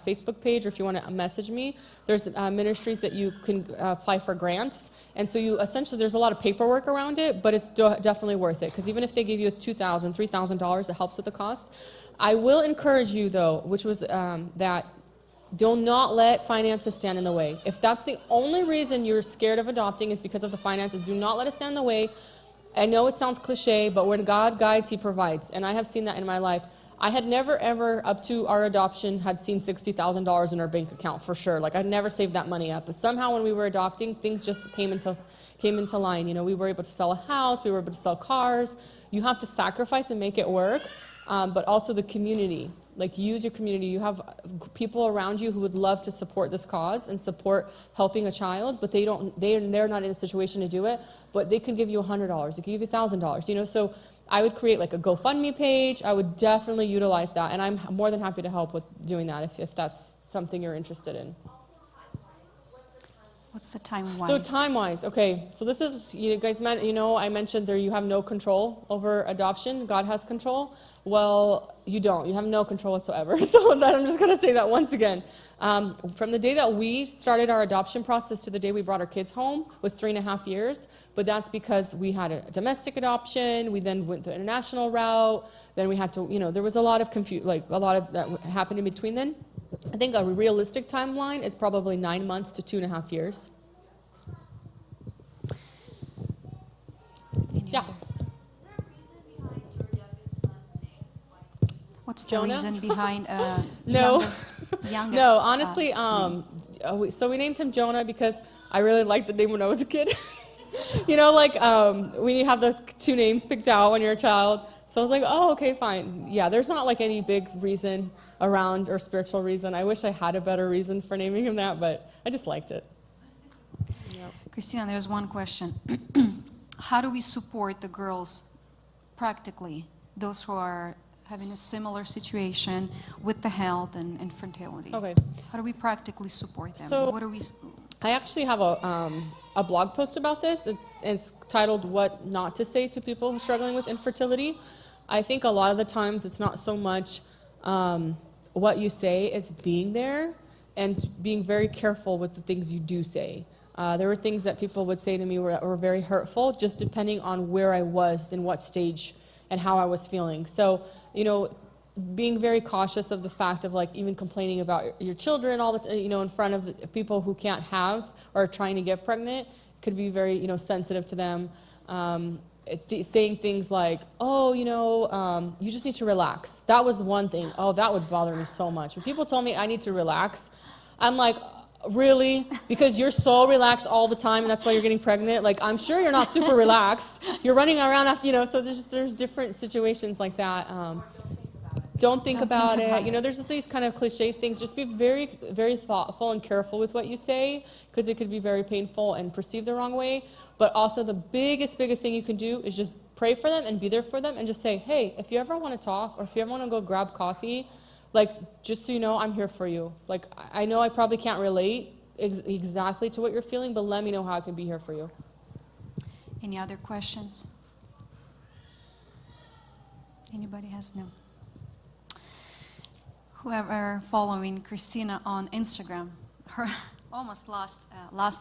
Facebook page, or if you want to message me, there's ministries that you can apply for grants. And so essentially, there's a lot of paperwork around it, but it's definitely worth it, because even if they give you $2,000, $3,000, it helps with the cost. I will encourage you, though, which was that do not let finances stand in the way. If that's the only reason you're scared of adopting is because of the finances, do not let it stand in the way. I know it sounds cliche, but when God guides, He provides. And I have seen that in my life. I had never, ever, up to our adoption, had seen $60,000 in our bank account for sure. I'd never saved that money up. But somehow when we were adopting, things just came into line. We were able to sell a house. We were able to sell cars. You have to sacrifice and make it work. But also the community. Use your community. You have people around you who would love to support this cause and support helping a child, but they're not in a situation to do it. But they can give you $100. They can give you $1,000. So I would create a GoFundMe page. I would definitely utilize that, and I'm more than happy to help with doing that if that's something you're interested in. What's the time-wise? So time-wise, okay. So this is, you guys, I mentioned there you have no control over adoption. God has control. Well, you don't. You have no control whatsoever. So I'm just going to say that once again. From the day that we started our adoption process to the day we brought our kids home was 3.5 years. But that's because we had a domestic adoption. We then went the international route. Then we had to, there was a lot of a lot of that happened in between then. I think a realistic timeline is probably 9 months to 2.5 years. Yeah. What's the Jonah? reason behind No. youngest? No, honestly, so we named him Jonah because I really liked the name when I was a kid. When you have the 2 names picked out when you're a child. So I was like, oh, okay, fine. Yeah, there's not any big reason around or spiritual reason. I wish I had a better reason for naming him that, but I just liked it. Yep. Krystyna, there's one question. How do we support the girls practically, those who are having a similar situation with the health and infertility? Okay. How do we practically support them? So, what do we? I actually have a blog post about this. It's titled "What Not to Say to People Struggling with Infertility." I think a lot of the times it's not so much what you say; it's being there and being very careful with the things you do say. There were things that people would say to me were very hurtful, just depending on where I was and what stage and how I was feeling. So, being very cautious of the fact of even complaining about your children all the in front of the people who can't have or are trying to get pregnant could be very sensitive to them. Saying things like, oh, you just need to relax. That was one thing. Oh, that would bother me so much. When people told me I need to relax, I'm like, Really? Because you're so relaxed all the time and that's why you're getting pregnant? Like, I'm sure you're not super relaxed. You're running around after, so there's different situations like that. Don't think about it. There's just these kind of cliche things. Just be very, very thoughtful and careful with what you say, because it could be very painful and perceived the wrong way. But also the biggest thing you can do is just pray for them and be there for them and just say, hey, if you ever want to talk or if you ever want to go grab coffee, like, just so you know, I'm here for you. Like, I know I probably can't relate exactly to what you're feeling, but let me know how I can be here for you. Any other questions? Anybody has no? Whoever following Krystyna on Instagram, her almost last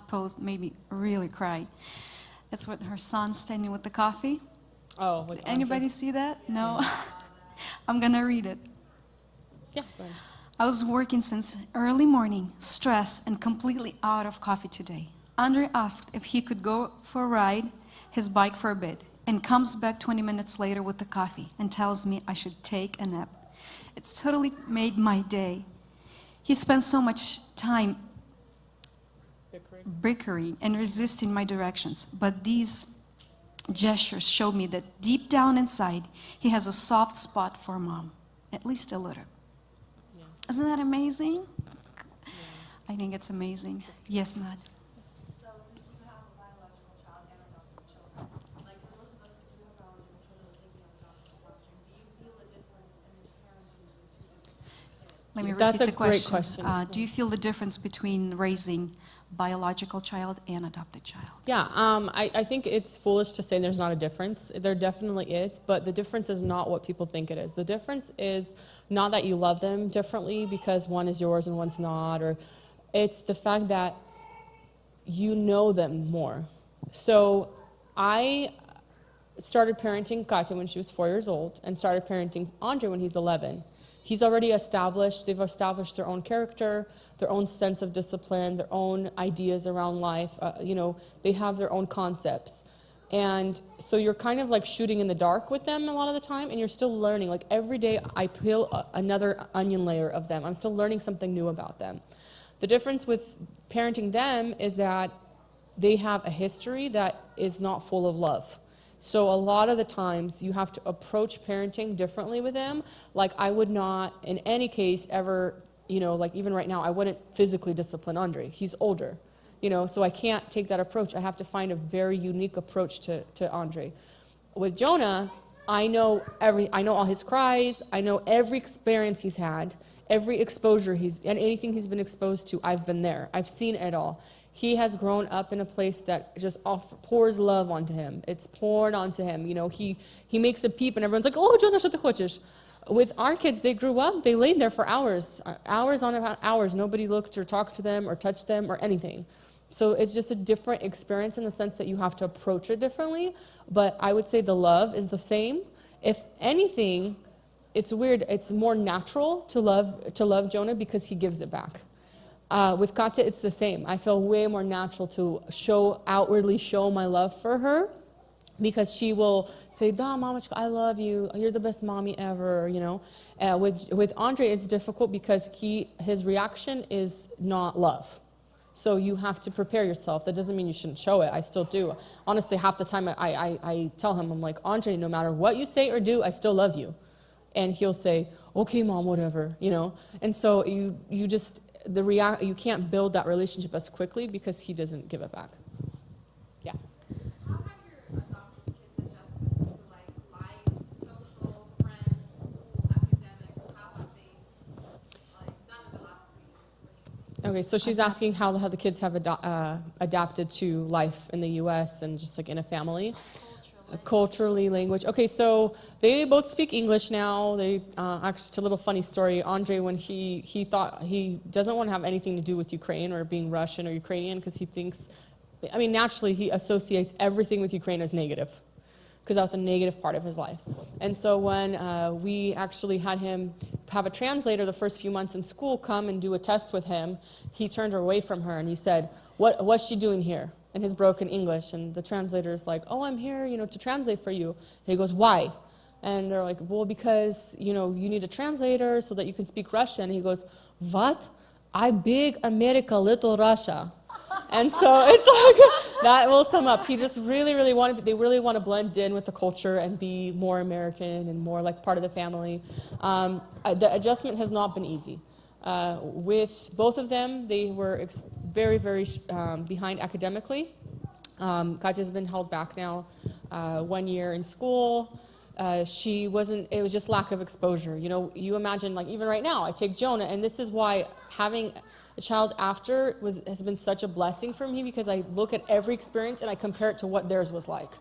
post made me really cry. It's with her son standing with the coffee. Oh, Did anybody see that? No? I'm gonna read it. Yeah, go ahead. I was working since early morning, stressed and completely out of coffee today. Andre asked if he could go for a ride, his bike for a bit, and comes back 20 minutes later with the coffee and tells me I should take a nap. It's totally made my day. He spent so much time bickering and resisting my directions, but these gestures show me that deep down inside, he has a soft spot for mom, at least a little. Yeah. Isn't that amazing? Yeah. I think it's amazing. Yes, Nad? So since you have a biological child and adopted children, like for those of us who do have biological children thinking of adopting fostering, do you feel a difference in the parenting of the two different kids? Let me That's repeat a the great question. question. Do you feel the difference between raising biological child and adopted child? Yeah, I think it's foolish to say there's not a difference. There definitely is, but the difference is not what people think it is. The difference is not that you love them differently because one is yours and one's not, or it's the fact that you know them more. So I started parenting Katya when she was 4 years old and started parenting Andre when he's 11. He's already established, they've established their own character, their own sense of discipline, their own ideas around life, they have their own concepts. And so you're kind of like shooting in the dark with them a lot of the time, and you're still learning. Like every day I peel another onion layer of them. I'm still learning something new about them. The difference with parenting them is that they have a history that is not full of love. So a lot of the times you have to approach parenting differently with them. Like I would not, in any case, ever, like even right now, I wouldn't physically discipline Andre. He's older, so I can't take that approach. I have to find a very unique approach to Andre. With Jonah, I know all his cries. I know every experience he's had, every exposure and anything he's been exposed to, I've been there. I've seen it all. He has grown up in a place that just pours love onto him. It's poured onto him. He makes a peep and everyone's like, oh, Jonah, co ty хочешь? With our kids, they grew up, they laid there for hours on hours. Nobody looked or talked to them or touched them or anything. So it's just a different experience in the sense that you have to approach it differently. But I would say the love is the same. If anything, it's weird. It's more natural to love Jonah because he gives it back. With Katya, it's the same. I feel way more natural to outwardly show my love for her because she will say, "Da, mamachka, I love you. You're the best mommy ever." With Andre, it's difficult because his reaction is not love. So you have to prepare yourself. That doesn't mean you shouldn't show it. I still do. Honestly, half the time I tell him, I'm like, Andre, no matter what you say or do, I still love you. And he'll say, okay, mom, whatever, And so you just, you can't build that relationship as quickly because he doesn't give it back. Yeah. How have your adopted kids adjusted to life, social, friends, school, academics? How have they done in the last 3 years? Okay, so she's asking how the kids have adapted to life in the U.S. and just like in a family. Culturally, language. Okay, so they both speak English now. They actually, it's a little funny story. Andre, when he thought he doesn't want to have anything to do with Ukraine or being Russian or Ukrainian because he thinks, naturally he associates everything with Ukraine as negative because that was a negative part of his life. And so when we actually had him have a translator the first few months in school come and do a test with him, he turned away from her and he said, what's she doing here? In his broken English, and the translator's like, oh, I'm here, to translate for you. And he goes, why? And they're like, well, because, you need a translator so that you can speak Russian. And he goes, what? I big America, little Russia. And so it's like, that will sum up. He just really, really they really want to blend in with the culture and be more American and more like part of the family. The adjustment has not been easy. With both of them, they were very, very behind academically. Katya's been held back now 1 year in school. It was just lack of exposure. You know, you imagine, like, even right now, I take Jonah, and this is why having a child after has been such a blessing for me, because I look at every experience and I compare it to what theirs was like.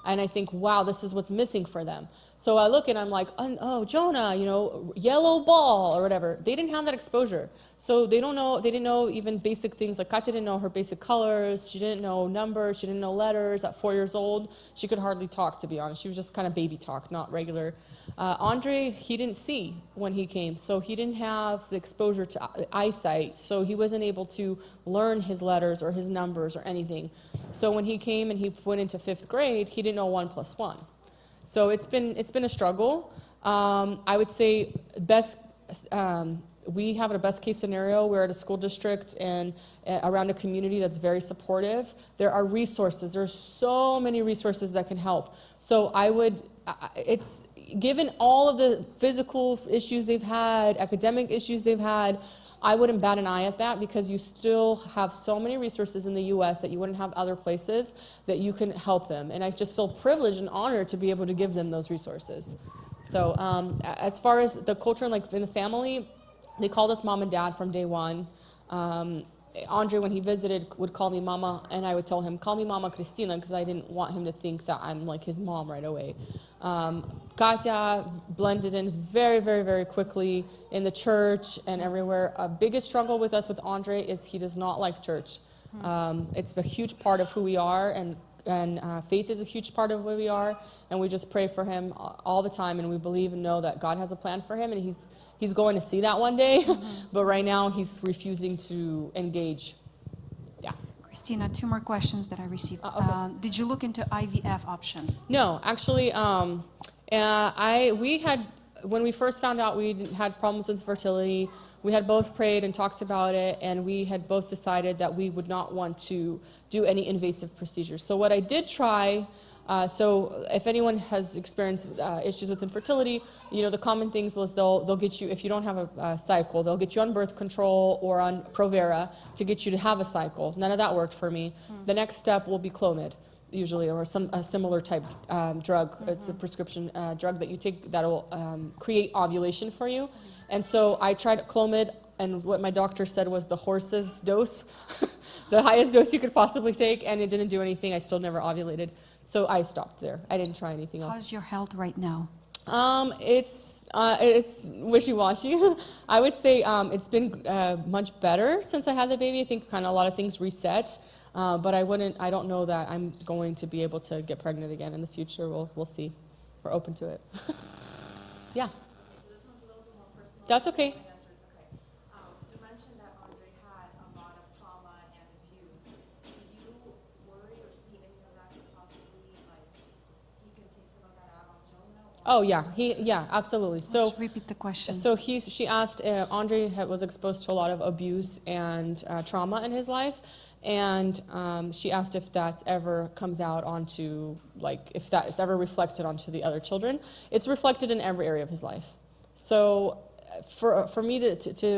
And I think, wow, this is what's missing for them. So I look and I'm like, oh, Jonah, you know, yellow ball or whatever. They didn't have that exposure. So they didn't know even basic things. Like Katya didn't know her basic colors. She didn't know numbers. She didn't know letters. At 4 years old, she could hardly talk, to be honest. She was just kind of baby talk, not regular. Andre, he didn't see when he came. So he didn't have the exposure to eyesight. So he wasn't able to learn his letters or his numbers or anything. So when he came and he went into 5th grade, he didn't know 1 + 1. So it's been a struggle. I would say we have a best case scenario. We're at a school district and around a community that's very supportive. There are resources. There's so many resources that can help. So it's given all of the physical issues they've had, academic issues they've had, I wouldn't bat an eye at that, because you still have so many resources in the U.S. that you wouldn't have other places that you can help them. And I just feel privileged and honored to be able to give them those resources. So as far as the culture, like in the family, they called us mom and dad from day one. Andre, when he visited, would call me Mama, and I would tell him, call me Mama Krystyna, because I didn't want him to think that I'm like his mom right away. Katya blended in very, very, very quickly in the church and everywhere. Biggest struggle with us with Andre is he does not like church. It's a huge part of who we are, and faith is a huge part of who we are, and we just pray for him all the time, and we believe and know that God has a plan for him, and he's going to see that one day, but right now he's refusing to engage. Yeah. Krystyna, 2 more questions that I received. Okay. Did you look into IVF option? No, actually, when we first found out we had problems with fertility, we had both prayed and talked about it, and we had both decided that we would not want to do any invasive procedures. So what I did try, so if anyone has experienced issues with infertility, you know, the common things was they'll get you, if you don't have a cycle, they'll get you on birth control or on Provera to get you to have a cycle. None of that worked for me. The next step will be Clomid, usually, or a similar type drug. It's a prescription drug that you take that will create ovulation for you. And so I tried Clomid, and what my doctor said was the horse's dose, the highest dose you could possibly take, and it didn't do anything. I still never ovulated. So I stopped there. I didn't try anything else. How's your health right now? It's wishy-washy. I would say it's been much better since I had the baby. I think kind of a lot of things reset, but I don't know that I'm going to be able to get pregnant again in the future. We'll see. We're open to it. Yeah. This one's a little bit more personal. That's okay. You mentioned that Andre had a lot of trauma and abuse. Do you worry or see any of that possibly, like, he can take some of that out on Jonah? Oh yeah, absolutely. So Let's repeat the question. So she asked, Andre was exposed to a lot of abuse and trauma in his life, and she asked if that ever comes out onto, like, if it's ever reflected onto the other children. It's reflected in every area of his life. So for me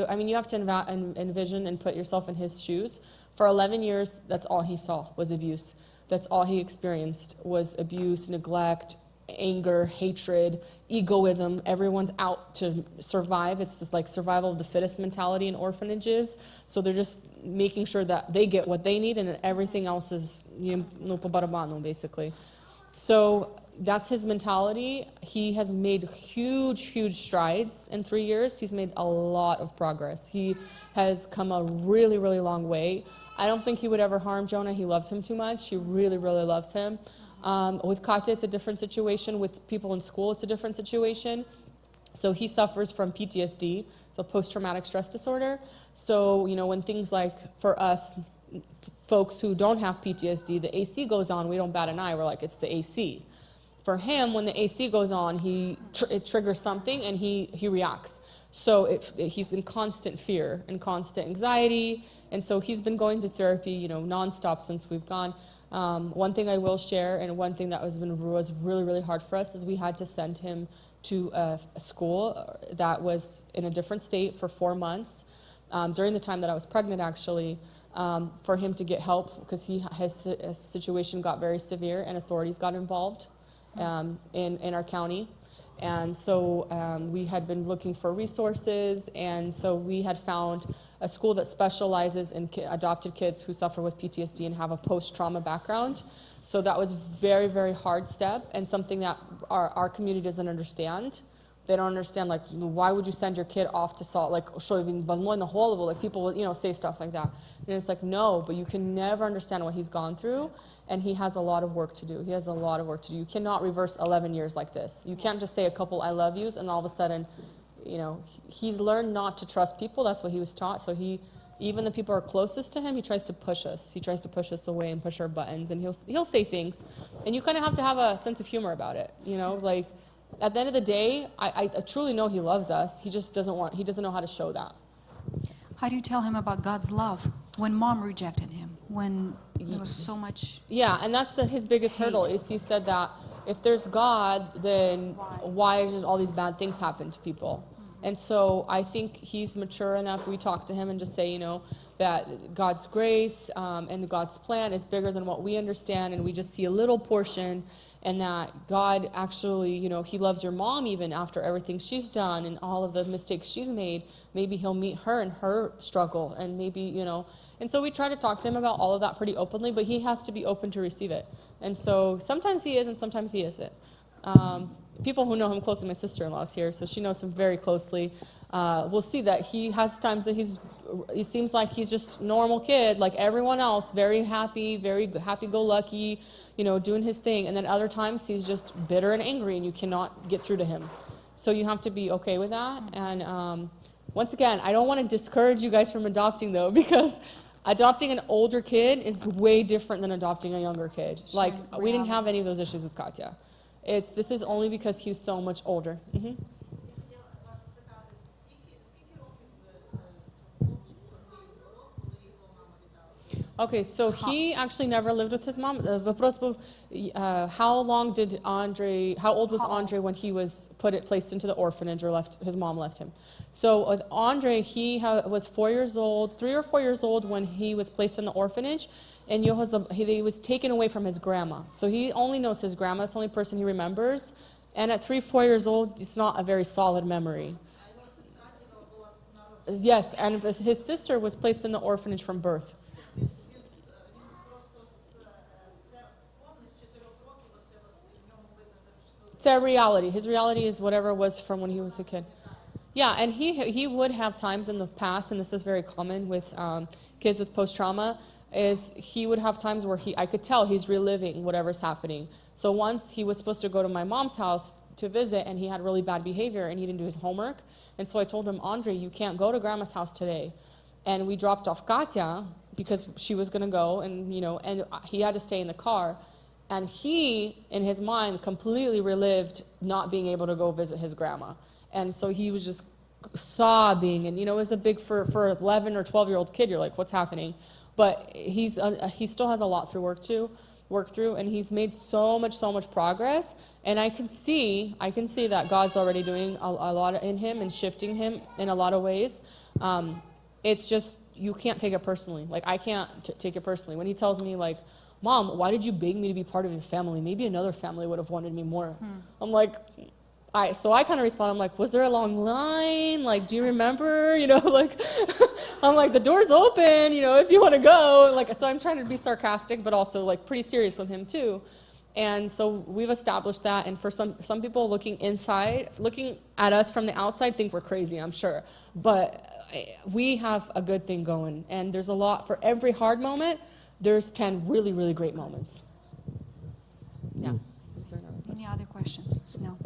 I mean, you have to envision and put yourself in his shoes. For 11 years, that's all he saw was abuse. That's all he experienced was abuse, neglect, anger, hatred, egoism. Everyone's out to survive. It's this like survival of the fittest mentality in orphanages. So they're just making sure that they get what they need, and everything else is no barabano, basically. So that's his mentality. He has made huge strides in 3 years. He's made a lot of progress. He has come a really long way. I don't think he would ever harm Jonah. He loves him too much. He really loves him. With Katya, it's a different situation. With people in school, it's a different situation. So he suffers from PTSD, so post-traumatic stress disorder. So, you know, when things like, for us, folks who don't have PTSD, the AC goes on, we don't bat an eye. We're like, it's the AC. for him, when the AC goes on, it triggers something and he reacts. So he's in constant fear and constant anxiety. And so he's been going to therapy, nonstop since we've gone. One thing I will share, and one thing that was really, really hard for us, is we had to send him to a school that was in a different state for 4 months, during the time that I was pregnant, actually, for him to get help, because his situation got very severe and authorities got involved in our county. And so we had been looking for resources, and so we had found a school that specializes in adopted kids who suffer with PTSD and have a post-trauma background. So that was very, very hard step, and something that our community doesn't understand. They don't understand, like, why would you send your kid off to Salt, like, like people will, say stuff like that. And it's like, no, but you can never understand what he's gone through, and he has a lot of work to do. He has a lot of work to do. You cannot reverse 11 years like this. You can't just say a couple I love yous, and all of a sudden, he's learned not to trust people. That's what he was taught. So even the people who are closest to him, he tries to push us. He tries to push us away and push our buttons, and he'll say things, and you kind of have to have a sense of humor about it, like, at the end of the day, I truly know he loves us. He just doesn't know how to show that. How do you tell him about God's love when mom rejected him, when there was so much? Yeah, and that's his biggest hurdle, is he said that if there's God, then why did all these bad things happen to people? And so I think he's mature enough. We talk to him and just say, that God's grace and God's plan is bigger than what we understand, and we just see a little portion, and that God actually, he loves your mom even after everything she's done and all of the mistakes she's made. Maybe he'll meet her in her struggle, and maybe, And so we try to talk to him about all of that pretty openly, but he has to be open to receive it. And so sometimes he is and sometimes he isn't. People who know him closely, my sister-in-law is here, so she knows him very closely. We'll see that he has times that it seems like he's just a normal kid, like everyone else, very happy-go-lucky, doing his thing. And then other times he's just bitter and angry, and you cannot get through to him. So you have to be okay with that. And once again, I don't want to discourage you guys from adopting, though, because adopting an older kid is way different than adopting a younger kid. Like, we didn't have any of those issues with Katya. This is only because he's so much older. Mm-hmm. Okay, so he actually never lived with his mom. How old was Andre when he was placed into the orphanage, or his mom left him? So with Andre, he was 4 years old, 3 or 4 years old when he was placed in the orphanage, and he was taken away from his grandma. So he only knows his grandma. That's the only person he remembers. And at 3, 4 years old, it's not a very solid memory. Yes, and his sister was placed in the orphanage from birth. It's a reality. His reality is whatever was from when he was a kid. Yeah, and he would have times in the past, and this is very common with kids with post-trauma, is he would have times where I could tell he's reliving whatever's happening. So once he was supposed to go to my mom's house to visit, and he had really bad behavior, and he didn't do his homework. And so I told him, Andre, you can't go to grandma's house today. And we dropped off Katya because she was going to go, and and he had to stay in the car. And he, in his mind, completely relived not being able to go visit his grandma. And so he was just sobbing, and it was a big, for 11 or 12-year-old kid, you're like, what's happening? But he still has a lot to work through, and he's made so much progress. And I can see that God's already doing a lot in him and shifting him in a lot of ways. It's just, you can't take it personally. Like, I can't take it personally. When he tells me, like, Mom, why did you beg me to be part of your family? Maybe another family would have wanted me more. I'm like, so I kind of respond, I'm like, was there a long line? Like, do you remember? Like, so I'm like, the door's open, if you want to go. Like, so I'm trying to be sarcastic, but also like pretty serious with him too. And so we've established that. And for some people looking at us from the outside, think we're crazy, I'm sure. But we have a good thing going. And there's a lot, for every hard moment, there's 10 really, really great moments. Yeah. Any other questions? No.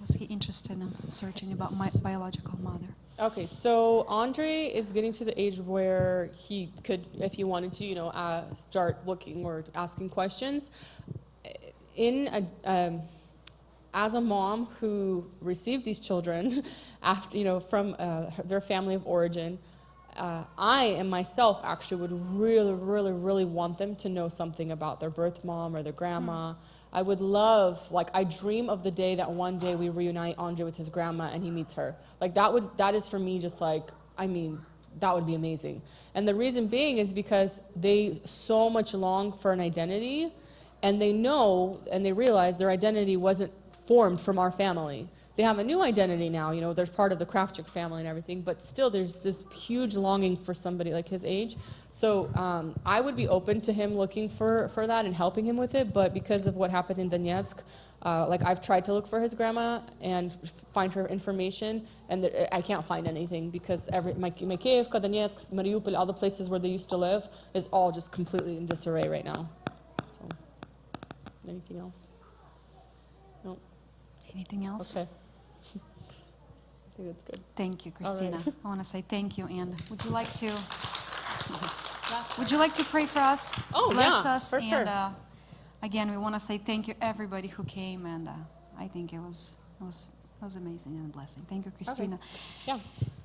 Was he interested in searching about my biological mother? Okay, so Andre is getting to the age where he could, if he wanted to, start looking or asking questions. As a mom who received these children after, from their family of origin, I and myself actually would really, really, really want them to know something about their birth mom or their grandma. I would love, I dream of the day that one day we reunite Andre with his grandma and he meets her. That is for me just that would be amazing. And the reason being is because they so much long for an identity, and they know and they realize their identity wasn't formed from our family. They have a new identity now, they're part of the Kravchuk family and everything, but still there's this huge longing for somebody like his age. So I would be open to him looking for that and helping him with it, but because of what happened in Donetsk, I've tried to look for his grandma and find her information, and I can't find anything because Makeyevka, Donetsk, Mariupol, all the places where they used to live is all just completely in disarray right now. So, anything else? No? Anything else? Okay. I think that's good. Thank you, All Krystyna. right. I want to say thank you, and would you like to pray for us? Oh, Bless yeah, us, for sure. And again, we want to say thank you everybody who came, and I think it was amazing and a blessing. Thank you, Krystyna. Yeah.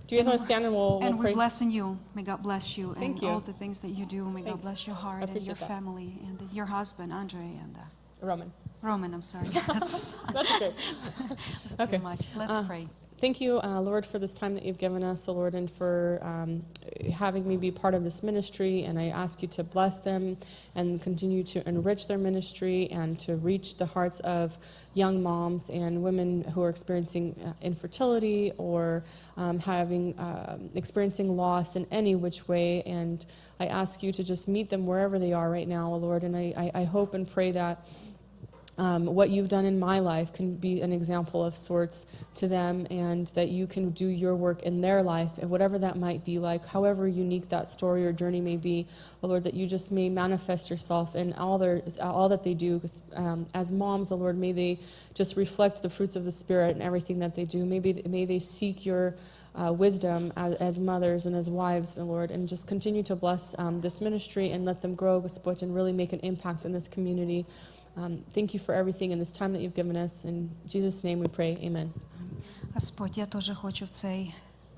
Do you guys want to stand and we'll And pray? we're blessing you. May God bless you Thank and you. all the things that you do. May God Thanks. bless your heart I and your appreciate that. family and your husband, Andre, and Roman. I'm sorry. That's That's okay. Okay. too much. Let's pray. Thank you, Lord, for this time that you've given us, Lord, and for having me be part of this ministry. And I ask you to bless them and continue to enrich their ministry and to reach the hearts of young moms and women who are experiencing infertility or experiencing loss in any which way. And I ask you to just meet them wherever they are right now, Lord. And I hope and pray that what you've done in my life can be an example of sorts to them, and that you can do your work in their life, and whatever that might be like, however unique that story or journey may be, oh Lord, that you just may manifest yourself in all that they do. As moms, oh Lord, may they just reflect the fruits of the Spirit in everything that they do. May they seek your wisdom as mothers and as wives, oh Lord, and just continue to bless this ministry and let them grow, Господь, and really make an impact in this community. Thank you for everything in this time that you've given us. In Jesus' name we pray. Amen. Господь, я теж хочу в цей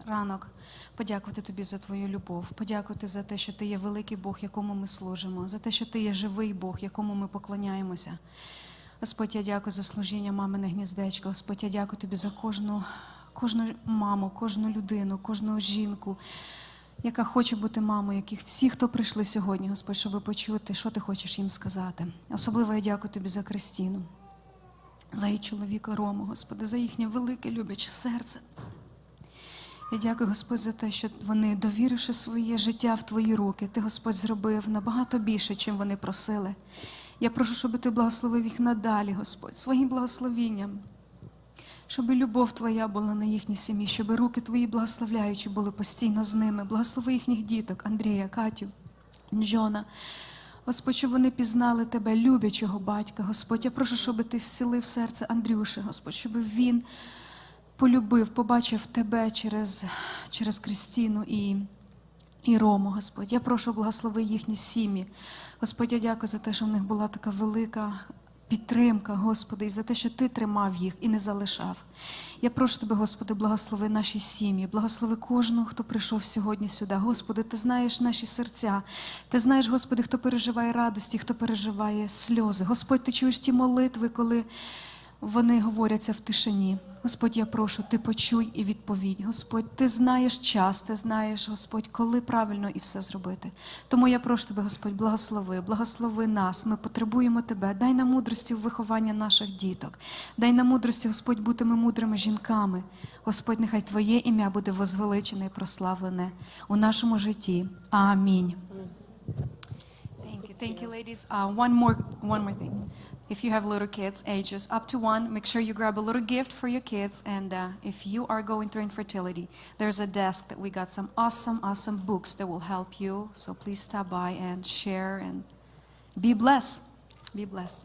ранок подякувати Тобі за Твою любов, подякувати за те, що Ти є великий Бог, якому ми служимо, за те, що Ти є живий Бог, якому ми поклоняємося. Господь, я дякую за служіння «Мамине гніздечко». Господь, я дякую Тобі за кожну маму, кожну людину, кожну жінку, яка хоче бути мамою, яких всі, хто прийшли сьогодні, Господь, щоб почути, що Ти хочеш їм сказати. Особливо я дякую Тобі за Крістіну, за її чоловіка Рому, Господи, за їхнє велике, любляче серце. Я дякую, Господь, за те, що вони, довіривши своє життя в Твої руки, Ти, Господь, зробив набагато більше, чим вони просили. Я прошу, щоб Ти благословив їх надалі, Господь, своїм благословінням. Щоб любов Твоя була на їхній сім'ї, щоб руки Твої благословляючі були постійно з ними. Благослови їхніх діток, Андрія, Катю, Джона. Господь, щоб вони пізнали Тебе, люблячого батька. Господь, я прошу, щоб Ти зцілив серце Андрюші, Господь, щоб він полюбив, побачив Тебе через Крістіну і Рому, Господь. Я прошу, благослови їхні сім'ї. Господь, я дякую за те, що в них була така велика підтримка, Господи, і за те, що Ти тримав їх і не залишав. Я прошу Тебе, Господи, благослови наші сім'ї, благослови кожного, хто прийшов сьогодні сюди. Господи, Ти знаєш наші серця. Ти знаєш, Господи, хто переживає радості, хто переживає сльози. Господь, Ти чуєш ті молитви, коли вони говоряться в тишині. Господь, я прошу, Ти почуй і відповідь. Господь, Ти знаєш час, Ти знаєш, Господь, коли правильно і все зробити. Тому я прошу Тебе, Господь, благослови нас. Ми потребуємо Тебе. Дай нам мудрості в вихованні наших діток. Дай нам мудрості, Господь, бути ми мудрими жінками. Господь, нехай Твоє ім'я буде возвеличене і прославлене у нашому житті. Амінь. Thank you, ladies. One more thing. If you have little kids, ages up to 1, make sure you grab a little gift for your kids. And if you are going through infertility, there's a desk that we got some awesome books that will help you. So please stop by and share and be blessed. Be blessed.